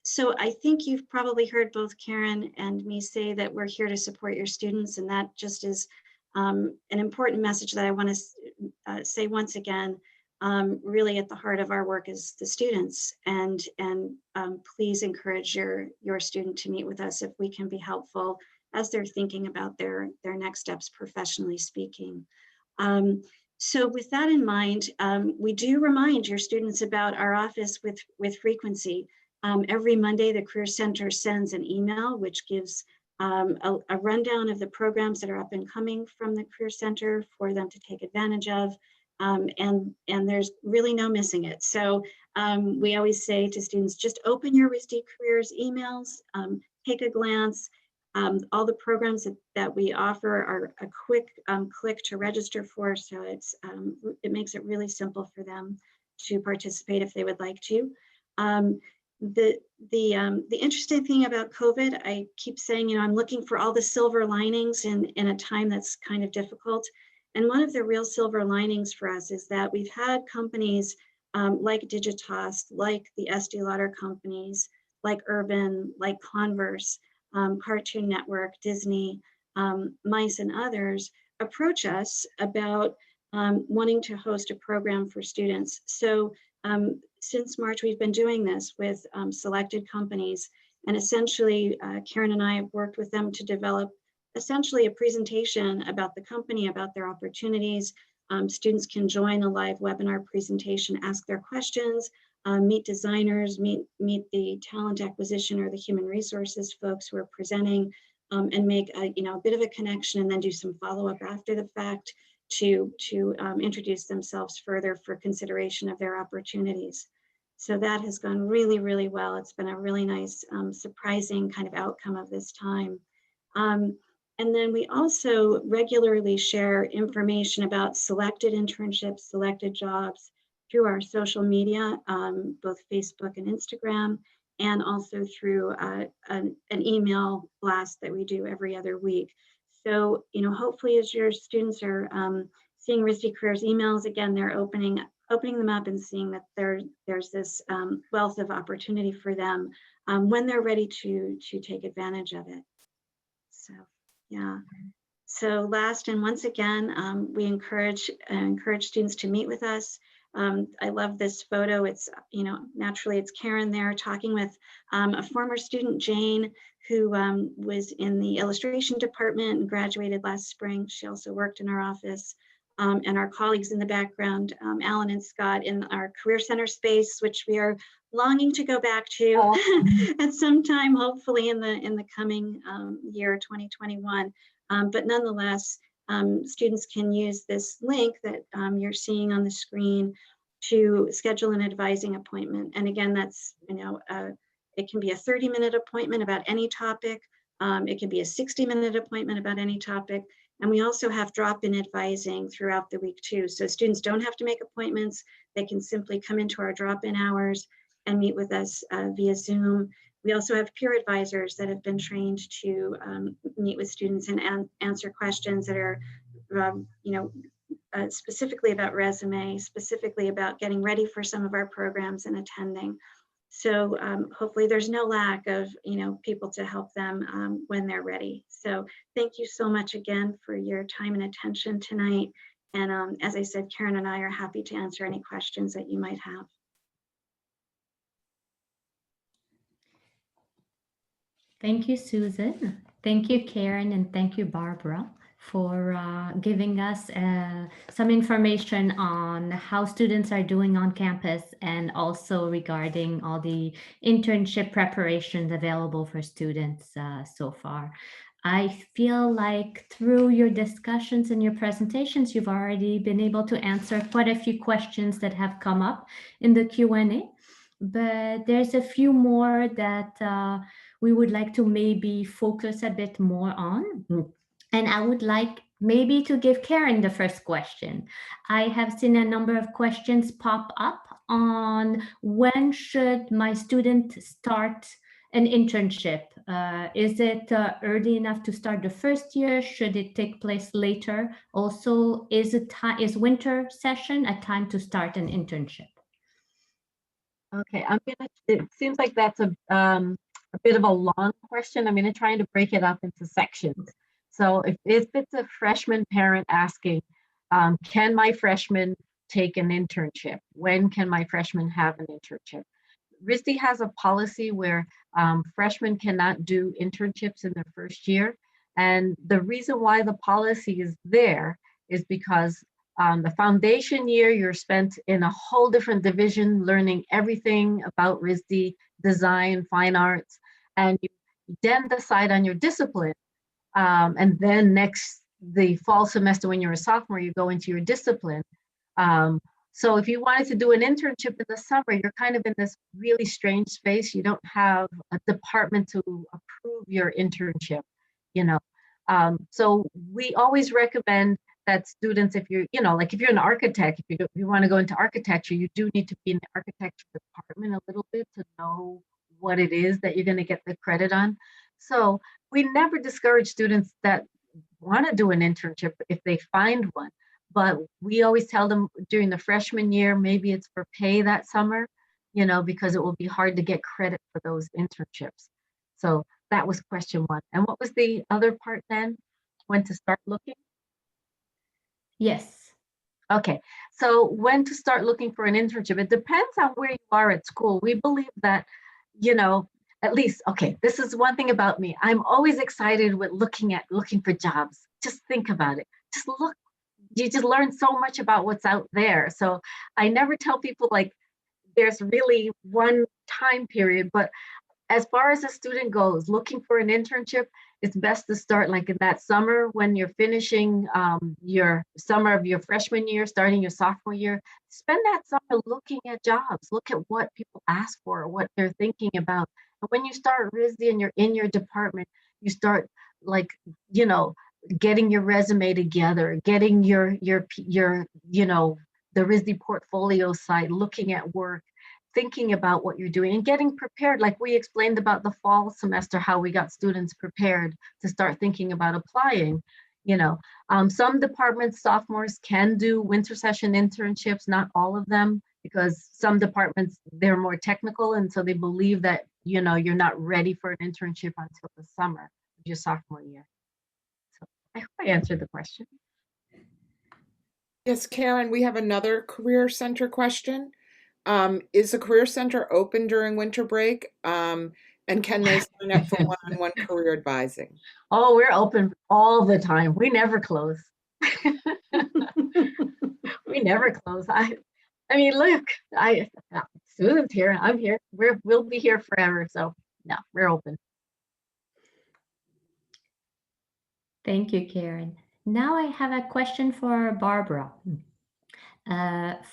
So I think you've probably heard both Karen and me say that we're here to support your students, and that just is an important message that I want to say once again. Really at the heart of our work is the students, and please encourage your student to meet with us if we can be helpful as they're thinking about their next steps professionally speaking. So with that in mind, we do remind your students about our office with frequency. Every Monday, the Career Center sends an email which gives a rundown of the programs that are up and coming from the Career Center for them to take advantage of. And there's really no missing it. So we always say to students, just open your RISD Careers emails, take a glance, All the programs that we offer are a quick click to register for, so it makes it really simple for them to participate if they would like to. The interesting thing about COVID, I keep saying, I'm looking for all the silver linings in a time that's kind of difficult. And one of the real silver linings for us is that we've had companies like Digitas, like the Estee Lauder companies, like Urban, like Converse, Cartoon Network, Disney, Mice, and others approach us about wanting to host a program for students. So since March, we've been doing this with selected companies, and essentially Karen and I have worked with them to develop essentially a presentation about the company, about their opportunities. Students can join a live webinar presentation, ask their questions, meet designers, meet the talent acquisition or the human resources folks who are presenting, and make a bit of a connection, and then do some follow-up after the fact to introduce themselves further for consideration of their opportunities. So that has gone really, really well. It's been a really nice, surprising kind of outcome of this time. And then we also regularly share information about selected internships, selected jobs through our social media, both Facebook and Instagram, and also through an email blast that we do every other week. So, hopefully as your students are seeing RISD Careers emails, again, they're opening them up and seeing that there's this wealth of opportunity for them when they're ready to take advantage of it. So, yeah. So last, and once again, we encourage students to meet with us. I love this photo. It's, naturally it's Karen there talking with a former student, Jane, who was in the illustration department and graduated last spring. She also worked in our office. And our colleagues in the background, Alan and Scott, in our Career Center space, which we are longing to go back to at some time, hopefully in the coming year, 2021. But nonetheless, students can use this link that you're seeing on the screen to schedule an advising appointment. And again, that's, it can be a 30-minute appointment about any topic. It can be a 60-minute appointment about any topic. And we also have drop-in advising throughout the week too. So students don't have to make appointments. They can simply come into our drop-in hours and meet with us via Zoom. We also have peer advisors that have been trained to meet with students and answer questions that are, specifically about resume, specifically about getting ready for some of our programs and attending. So hopefully there's no lack of, people to help them when they're ready. So thank you so much again for your time and attention tonight. And as I said, Karen and I are happy to answer any questions that you might have. Thank you, Susan. Thank you, Karen, and thank you, Barbara, for giving us some information on how students are doing on campus, and also regarding all the internship preparations available for students so far. I feel like through your discussions and your presentations, you've already been able to answer quite a few questions that have come up in the Q&A, but there's a few more that we would like to maybe focus a bit more on. And I would like maybe to give Karen the first question. I have seen a number of questions pop up on when should my student start an internship? Is it early enough to start the first year? Should it take place later? Also, is winter session a time to start an internship? Okay, it seems like that's a bit of a long question. I'm gonna try to break it up into sections. So if it's a freshman parent asking, can my freshman take an internship? When can my freshman have an internship? RISD has a policy where freshmen cannot do internships in their first year. And the reason why the policy is there is because the foundation year, you're spent in a whole different division, learning everything about RISD, design, fine arts, and you then decide on your discipline. And then the fall semester, when you're a sophomore, you go into your discipline. So if you wanted to do an internship in the summer, you're kind of in this really strange space. You don't have a department to approve your internship. you know. So we always recommend that students, if you're, like if you're an architect, if you want to go into architecture, you do need to be in the architecture department a little bit to know what it is that you're going to get the credit on. So we never discourage students that want to do an internship if they find one, but we always tell them during the freshman year, maybe it's for pay that summer, because it will be hard to get credit for those internships. So that was question one. And what was the other part then? When to start looking? Yes. Okay, so when to start looking for an internship, it depends on where you are at school. We believe that, at least, okay, this is one thing about me. I'm always excited with looking for jobs. Just think about it. Just look, you just learn so much about what's out there. So I never tell people like there's really one time period, but as far as a student goes, looking for an internship, it's best to start like in that summer when you're finishing your summer of your freshman year, starting your sophomore year. Spend that summer looking at jobs, look at what people ask for, what they're thinking about. And when you start RISD and you're in your department, you start like, getting your resume together, getting your the RISD portfolio site, looking at work, thinking about what you're doing and getting prepared. Like we explained about the fall semester, how we got students prepared to start thinking about applying. Some departments, sophomores can do winter session internships, not all of them, because some departments, they're more technical. And so they believe that, you're not ready for an internship until the summer of your sophomore year. So I hope I answered the question. Yes, Karen, we have another Career Center question. Is the Career Center open during winter break? And can they sign up for one-on-one career advising? Oh, we're open all the time. We never close. We never close. I mean, look, Susan's here. I'm here. We'll be here forever. So no, we're open. Thank you, Karen. Now I have a question for Barbara.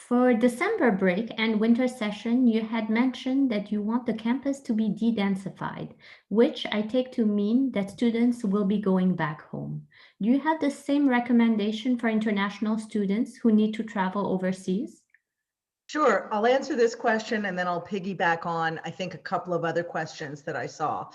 For December break and winter session, you had mentioned that you want the campus to be de-densified, which I take to mean that students will be going back home. Do you have the same recommendation for international students who need to travel overseas? Sure, I'll answer this question and then I'll piggyback on, I think, a couple of other questions that I saw.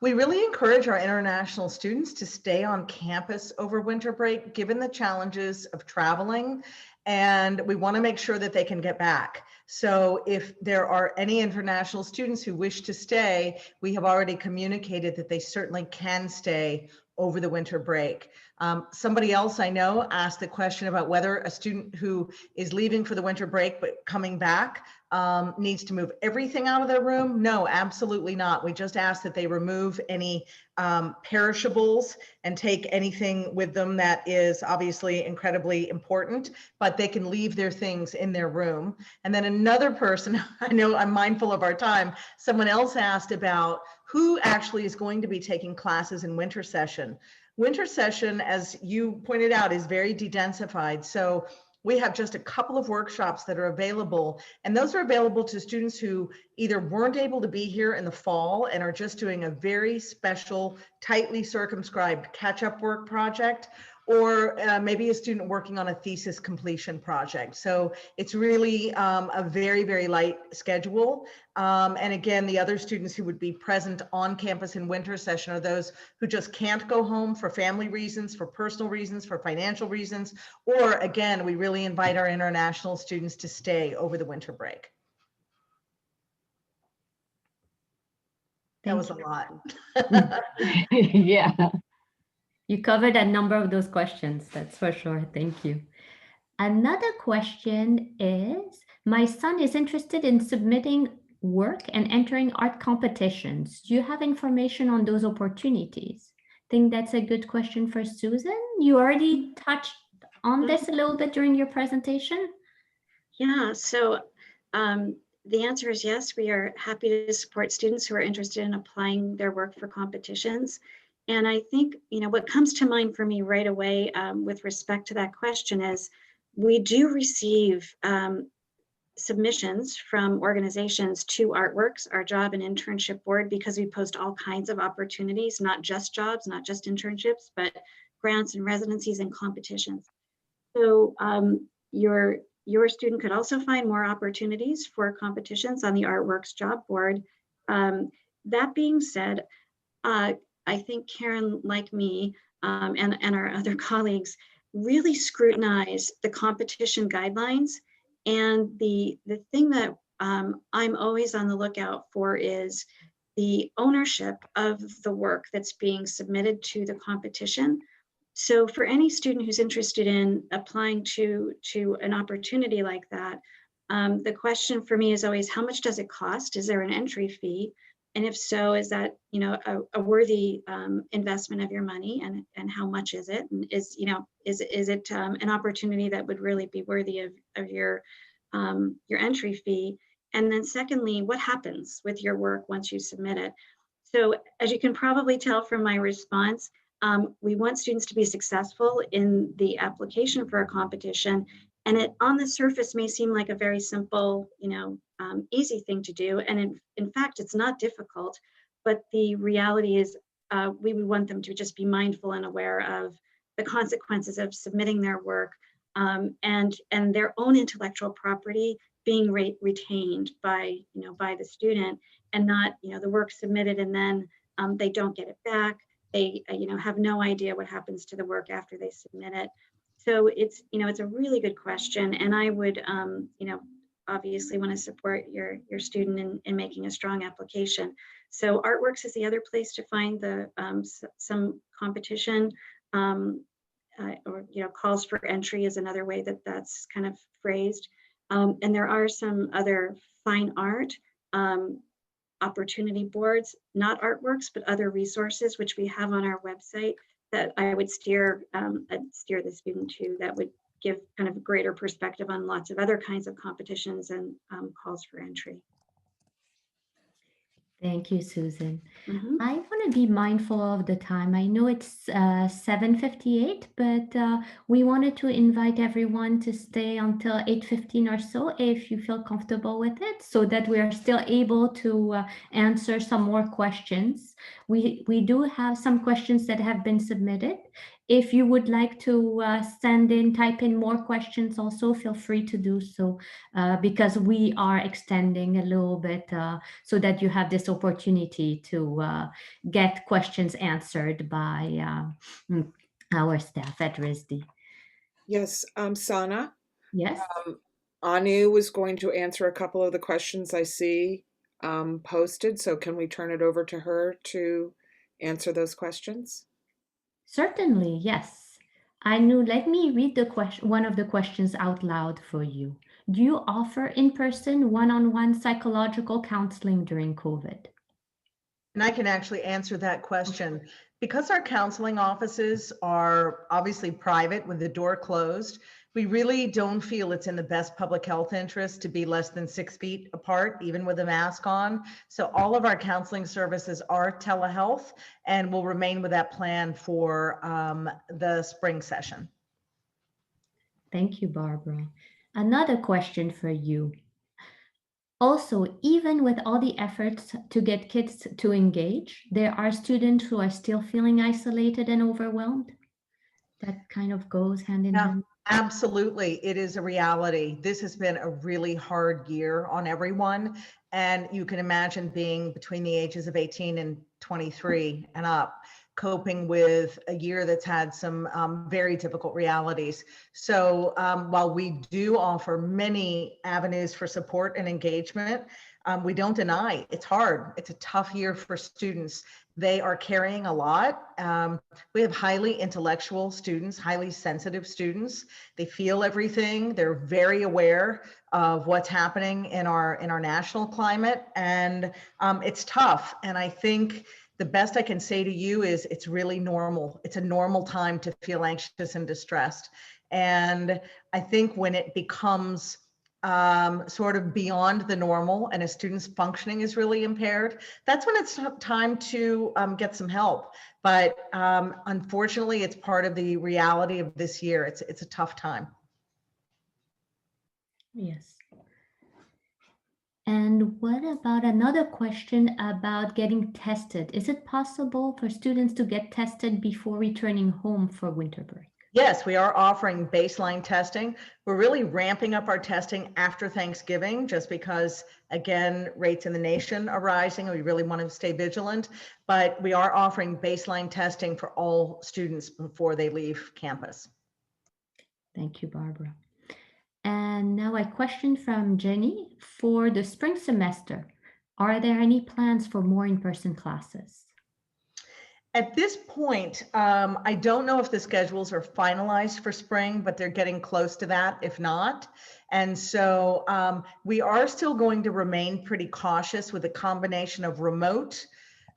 We really encourage our international students to stay on campus over winter break, given the challenges of traveling, and we want to make sure that they can get back. So if there are any international students who wish to stay, we have already communicated that they certainly can stay over the winter break. Somebody else I know asked the question about whether a student who is leaving for the winter break but coming back needs to move everything out of their room. No, absolutely not. We just ask that they remove any perishables and take anything with them that is obviously incredibly important, but they can leave their things in their room. And then another person, I know I'm mindful of our time, someone else asked about who actually is going to be taking classes in winter session. Winter session, as you pointed out, is very de-densified. So we have just a couple of workshops that are available, and those are available to students who either weren't able to be here in the fall and are just doing a very special, tightly circumscribed catch-up work project, or maybe a student working on a thesis completion project. So it's really a very, very light schedule. And again, the other students who would be present on campus in winter session are those who just can't go home for family reasons, for personal reasons, for financial reasons, or again, we really invite our international students to stay over the winter break. That was a lot. Yeah. You covered a number of those questions, that's for sure. Thank you. Another question is, my son is interested in submitting work and entering art competitions. Do you have information on those opportunities? I think that's a good question for Susan. You already touched on this a little bit during your presentation. Yeah, so the answer is yes. We are happy to support students who are interested in applying their work for competitions. And I think, what comes to mind for me right away with respect to that question is we do receive submissions from organizations to Artworks, our job and internship board, because we post all kinds of opportunities, not just jobs, not just internships, but grants and residencies and competitions. So your student could also find more opportunities for competitions on the Artworks job board. That being said, I think Karen, like me, and our other colleagues, really scrutinize the competition guidelines. And the thing that I'm always on the lookout for is the ownership of the work that's being submitted to the competition. So for any student who's interested in applying to an opportunity like that, the question for me is always, how much does it cost? Is there an entry fee? And if so, is that, you know, a worthy investment of your money, and how much is it? And is it an opportunity that would really be worthy of your entry fee? And then secondly, what happens with your work once you submit it? So as you can probably tell from my response, we want students to be successful in the application for a competition. And it on the surface may seem like a very simple, easy thing to do. And in fact, it's not difficult, but the reality is we would want them to just be mindful and aware of the consequences of submitting their work, and their own intellectual property being retained by the student, and not the work submitted and then they don't get it back. They have no idea what happens to the work after they submit it. So it's a really good question, and I would obviously want to support your student in making a strong application. So Artworks is the other place to find the some competition, or calls for entry is another way that's kind of phrased. And there are some other fine art opportunity boards, not Artworks, but other resources which we have on our website that I would steer the student to, that would give kind of a greater perspective on lots of other kinds of competitions and calls for entry. Thank you, Susan. Mhm. I want to be mindful of the time. I know it's 7:58, but we wanted to invite everyone to stay until 8:15 or so, if you feel comfortable with it, so that we are still able to answer some more questions. We do have some questions that have been submitted. If you would like to type in more questions also, feel free to do so, because we are extending a little bit so that you have this opportunity to get questions answered by our staff at RISD. Yes, Sana, Yes. Anu was going to answer a couple of the questions I see posted. So can we turn it over to her to answer those questions? Certainly, yes. Anu, let me read the one of the questions out loud for you. Do you offer in-person, one-on-one psychological counseling during COVID? And I can actually answer that question. Because our counseling offices are obviously private with the door closed, we really don't feel it's in the best public health interest to be less than 6 feet apart, even with a mask on. So all of our counseling services are telehealth, and will remain with that plan for the spring session. Thank you, Barbara. Another question for you. Also, even with all the efforts to get kids to engage, there are students who are still feeling isolated and overwhelmed. That kind of goes hand in hand. Absolutely. It is a reality. This has been a really hard year on everyone. And you can imagine being between the ages of 18 and 23 and up, coping with a year that's had some very difficult realities. So while we do offer many avenues for support and engagement, we don't deny it's hard. It's a tough year for students. They are carrying a lot. We have highly intellectual students, highly sensitive students. They feel everything. They're very aware of what's happening in our national climate, and it's tough. And I think the best I can say to you is it's really normal. It's a normal time to feel anxious and distressed. And I think when it becomes sort of beyond the normal and a student's functioning is really impaired, that's when it's time to get some help. But unfortunately, it's part of the reality of this year. It's a tough time. Yes. And what about another question about getting tested? Is it possible for students to get tested before returning home for winter break? Yes, we are offering baseline testing. We're really ramping up our testing after Thanksgiving, just because, again, rates in the nation are rising. We really want to stay vigilant, but we are offering baseline testing for all students before they leave campus. Thank you, Barbara. And now a question from Jenny. For the spring semester, are there any plans for more in-person classes? At this point, I don't know if the schedules are finalized for spring, but they're getting close to that, if not. And so we are still going to remain pretty cautious with a combination of remote,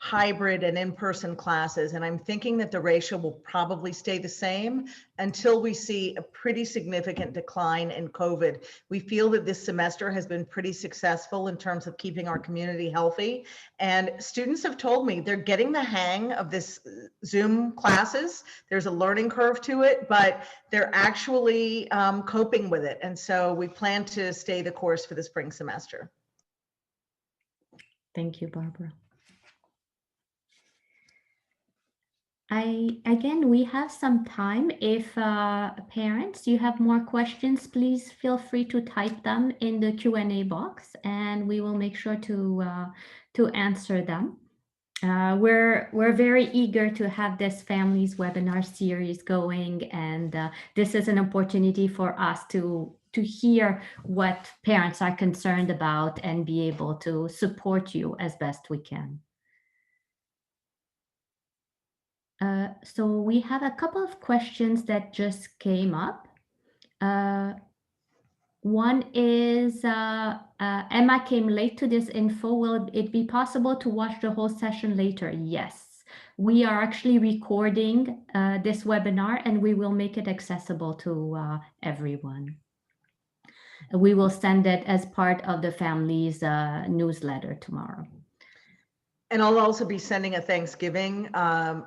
hybrid, and in-person classes. And I'm thinking that the ratio will probably stay the same until we see a pretty significant decline in COVID. We feel that this semester has been pretty successful in terms of keeping our community healthy. And students have told me they're getting the hang of this Zoom classes. There's a learning curve to it, but they're actually coping with it. And so we plan to stay the course for the spring semester. Thank you, Barbara. Again, we have some time. If parents, you have more questions, please feel free to type them in the Q&A box, and we will make sure to answer them. We're very eager to have this families webinar series going, and this is an opportunity for us to hear what parents are concerned about and be able to support you as best we can. So we have a couple of questions that just came up. One is, Emma came late to this info. Will it be possible to watch the whole session later? Yes. We are actually recording this webinar, and we will make it accessible to everyone. We will send it as part of the family's newsletter tomorrow. And I'll also be sending a Thanksgiving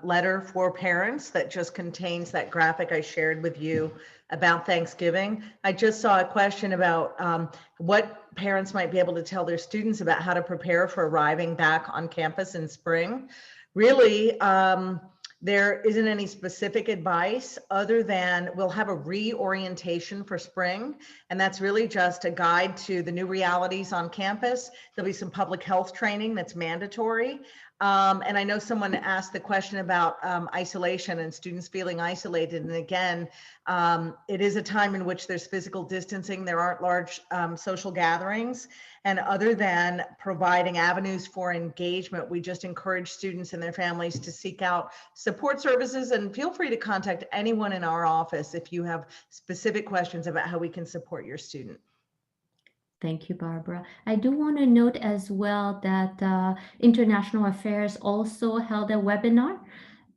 letter for parents that just contains that graphic I shared with you about Thanksgiving. I just saw a question about what parents might be able to tell their students about how to prepare for arriving back on campus in spring. Really, there isn't any specific advice other than we'll have a reorientation for spring. And that's really just a guide to the new realities on campus. There'll be some public health training that's mandatory. And I know someone asked the question about isolation and students feeling isolated. And again, it is a time in which there's physical distancing. There aren't large social gatherings. And other than providing avenues for engagement, we just encourage students and their families to seek out support services, and feel free to contact anyone in our office if you have specific questions about how we can support your student. Thank you, Barbara. I do want to note as well that International Affairs also held a webinar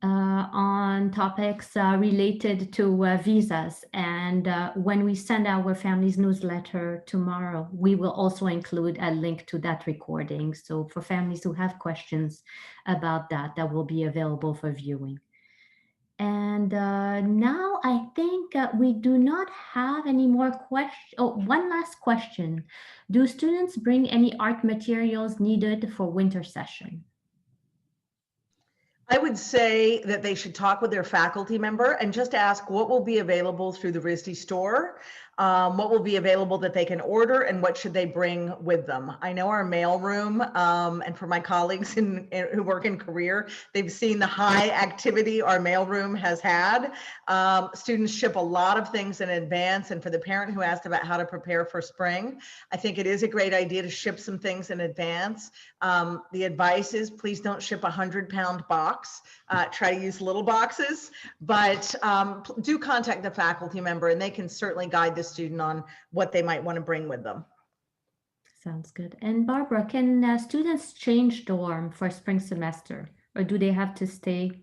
on topics related to visas. And when we send our families newsletter tomorrow, we will also include a link to that recording. So for families who have questions about that, that will be available for viewing. And now I think we do not have any more questions. Oh, one last question. Do students bring any art materials needed for winter session? I would say that they should talk with their faculty member and just ask what will be available through the RISD store, what will be available that they can order, and what should they bring with them. I know our mailroom, and for my colleagues who work in career, they've seen the high activity our mailroom has had. Students ship a lot of things in advance, and for the parent who asked about how to prepare for spring, I think it is a great idea to ship some things in advance. The advice is please don't ship a 100-pound box. Try to use little boxes, but do contact the faculty member and they can certainly guide the student on what they might want to bring with them. Sounds good. And Barbara, can students change dorm for spring semester, or do they have to stay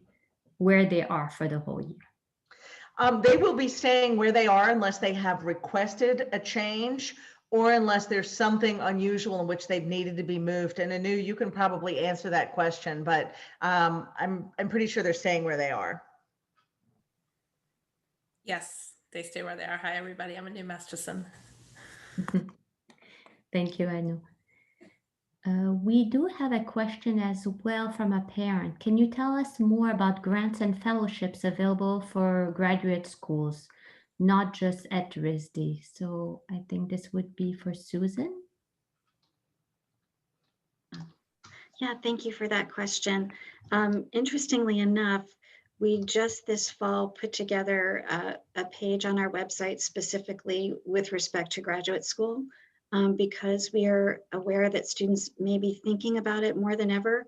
where they are for the whole year? They will be staying where they are unless they have requested a change, or unless there's something unusual in which they've needed to be moved. And Anu, you can probably answer that question, but I'm pretty sure they're staying where they are. Yes, they stay where they are. Hi, everybody. I'm Anu Masterson. Thank you, Anu. We do have a question as well from a parent. Can you tell us more about grants and fellowships available for graduate schools, not just at RISD? So I think this would be for Susan. Yeah, thank you for that question. Interestingly enough, we just this fall put together a page on our website specifically with respect to graduate school, because we are aware that students may be thinking about it more than ever,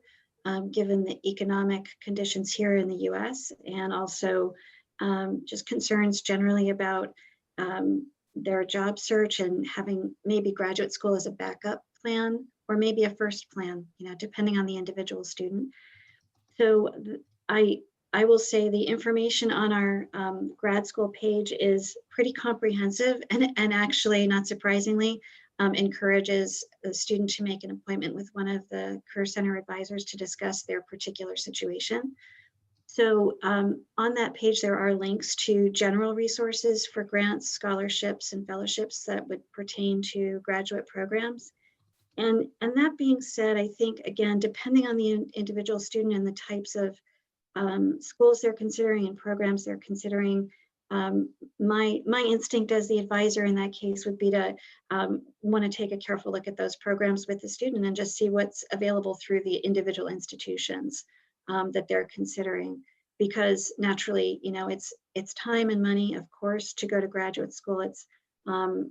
given the economic conditions here in the US, and also just concerns generally about their job search and having maybe graduate school as a backup plan, or maybe a first plan, depending on the individual student. So I will say the information on our grad school page is pretty comprehensive, and actually, not surprisingly, encourages a student to make an appointment with one of the Career Center advisors to discuss their particular situation. So on that page, there are links to general resources for grants, scholarships, and fellowships that would pertain to graduate programs. And that being said, I think, again, depending on the individual student and the types of schools they're considering and programs they're considering, my instinct as the advisor in that case would be to want to take a careful look at those programs with the student and just see what's available through the individual institutions that they're considering. Because naturally, it's time and money, of course, to go to graduate school. It's a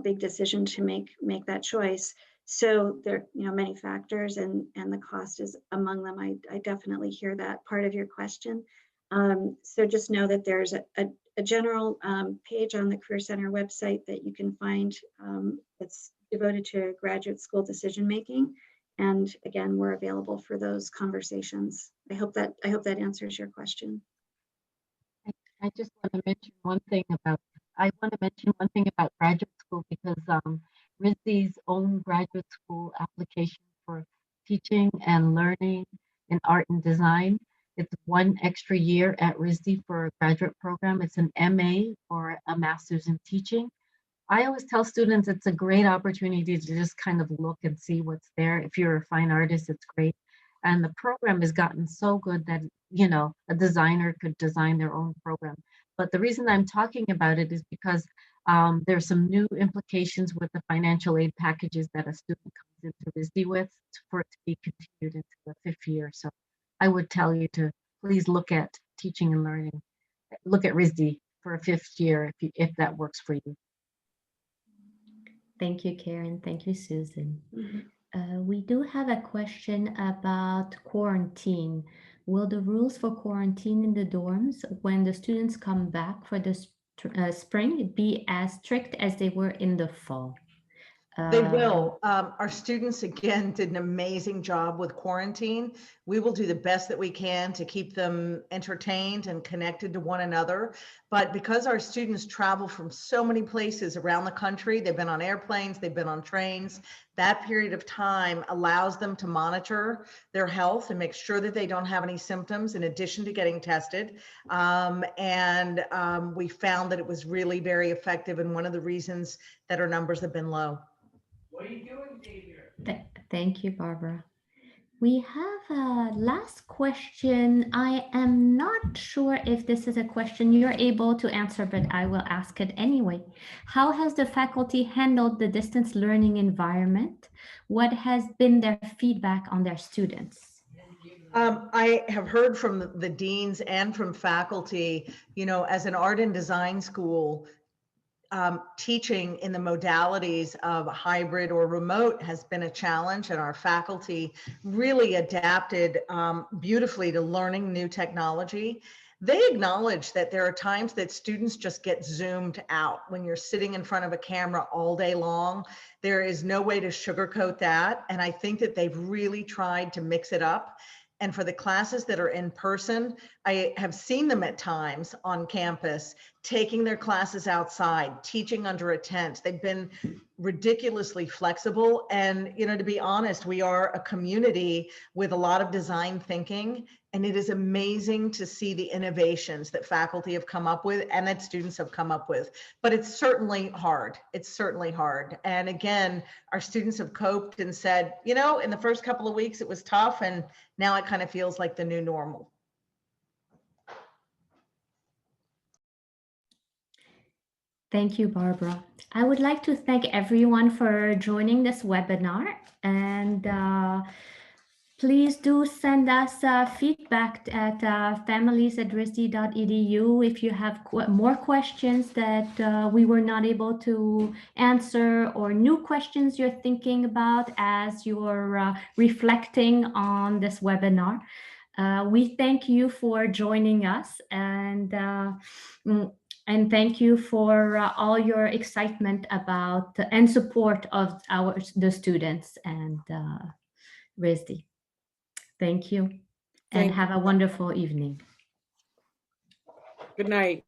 big decision to make that choice. So there are many factors, and the cost is among them. I definitely hear that part of your question. So just know that there's a general page on the Career Center website that you can find that's devoted to graduate school decision making. And again, we're available for those conversations. I hope that answers your question. I just want to mention one thing about graduate school, because RISD's own graduate school application for teaching and learning in art and design, it's 1 extra year at RISD for a graduate program. It's an MA or a master's in teaching. I always tell students it's a great opportunity to just kind of look and see what's there. If you're a fine artist, it's great. And the program has gotten so good that, a designer could design their own program. But the reason I'm talking about it is because there's some new implications with the financial aid packages that a student comes into RISD with for it to be continued into the 5th year. So I would tell you to please look at teaching and learning. Look at RISD for a 5th year if that works for you. Thank you, Karen. Thank you, Susan. We do have a question about quarantine. Will the rules for quarantine in the dorms when the students come back for the spring be as strict as they were in the fall? They will. Our students, again, did an amazing job with quarantine. We will do the best that we can to keep them entertained and connected to one another. But because our students travel from so many places around the country, they've been on airplanes, they've been on trains, that period of time allows them to monitor their health and make sure that they don't have any symptoms in addition to getting tested. We found that it was really very effective, and one of the reasons that our numbers have been low. What are you doing, Xavier? Thank you, Barbara. We have a last question. I am not sure if this is a question you're able to answer, but I will ask it anyway. How has the faculty handled the distance learning environment? What has been their feedback on their students? I have heard from the deans and from faculty, as an art and design school, teaching in the modalities of hybrid or remote has been a challenge, and our faculty really adapted beautifully to learning new technology. They acknowledge that there are times that students just get zoomed out when you're sitting in front of a camera all day long. There is no way to sugarcoat that, and I think that they've really tried to mix it up. And for the classes that are in person, I have seen them at times on campus, taking their classes outside, teaching under a tent. They've been ridiculously flexible. And, to be honest, we are a community with a lot of design thinking. And it is amazing to see the innovations that faculty have come up with and that students have come up with. But it's certainly hard. It's certainly hard. And again, our students have coped and said, you know, in the first couple of weeks, it was tough. And now it kind of feels like the new normal. Thank you, Barbara. I would like to thank everyone for joining this webinar, and please do send us feedback at families@risd.edu if you have more questions that we were not able to answer, or new questions you're thinking about as you're reflecting on this webinar. We thank you for joining us, and thank you for all your excitement about and support of the students and RISD. Thank you, and Thank have a wonderful evening. Good night.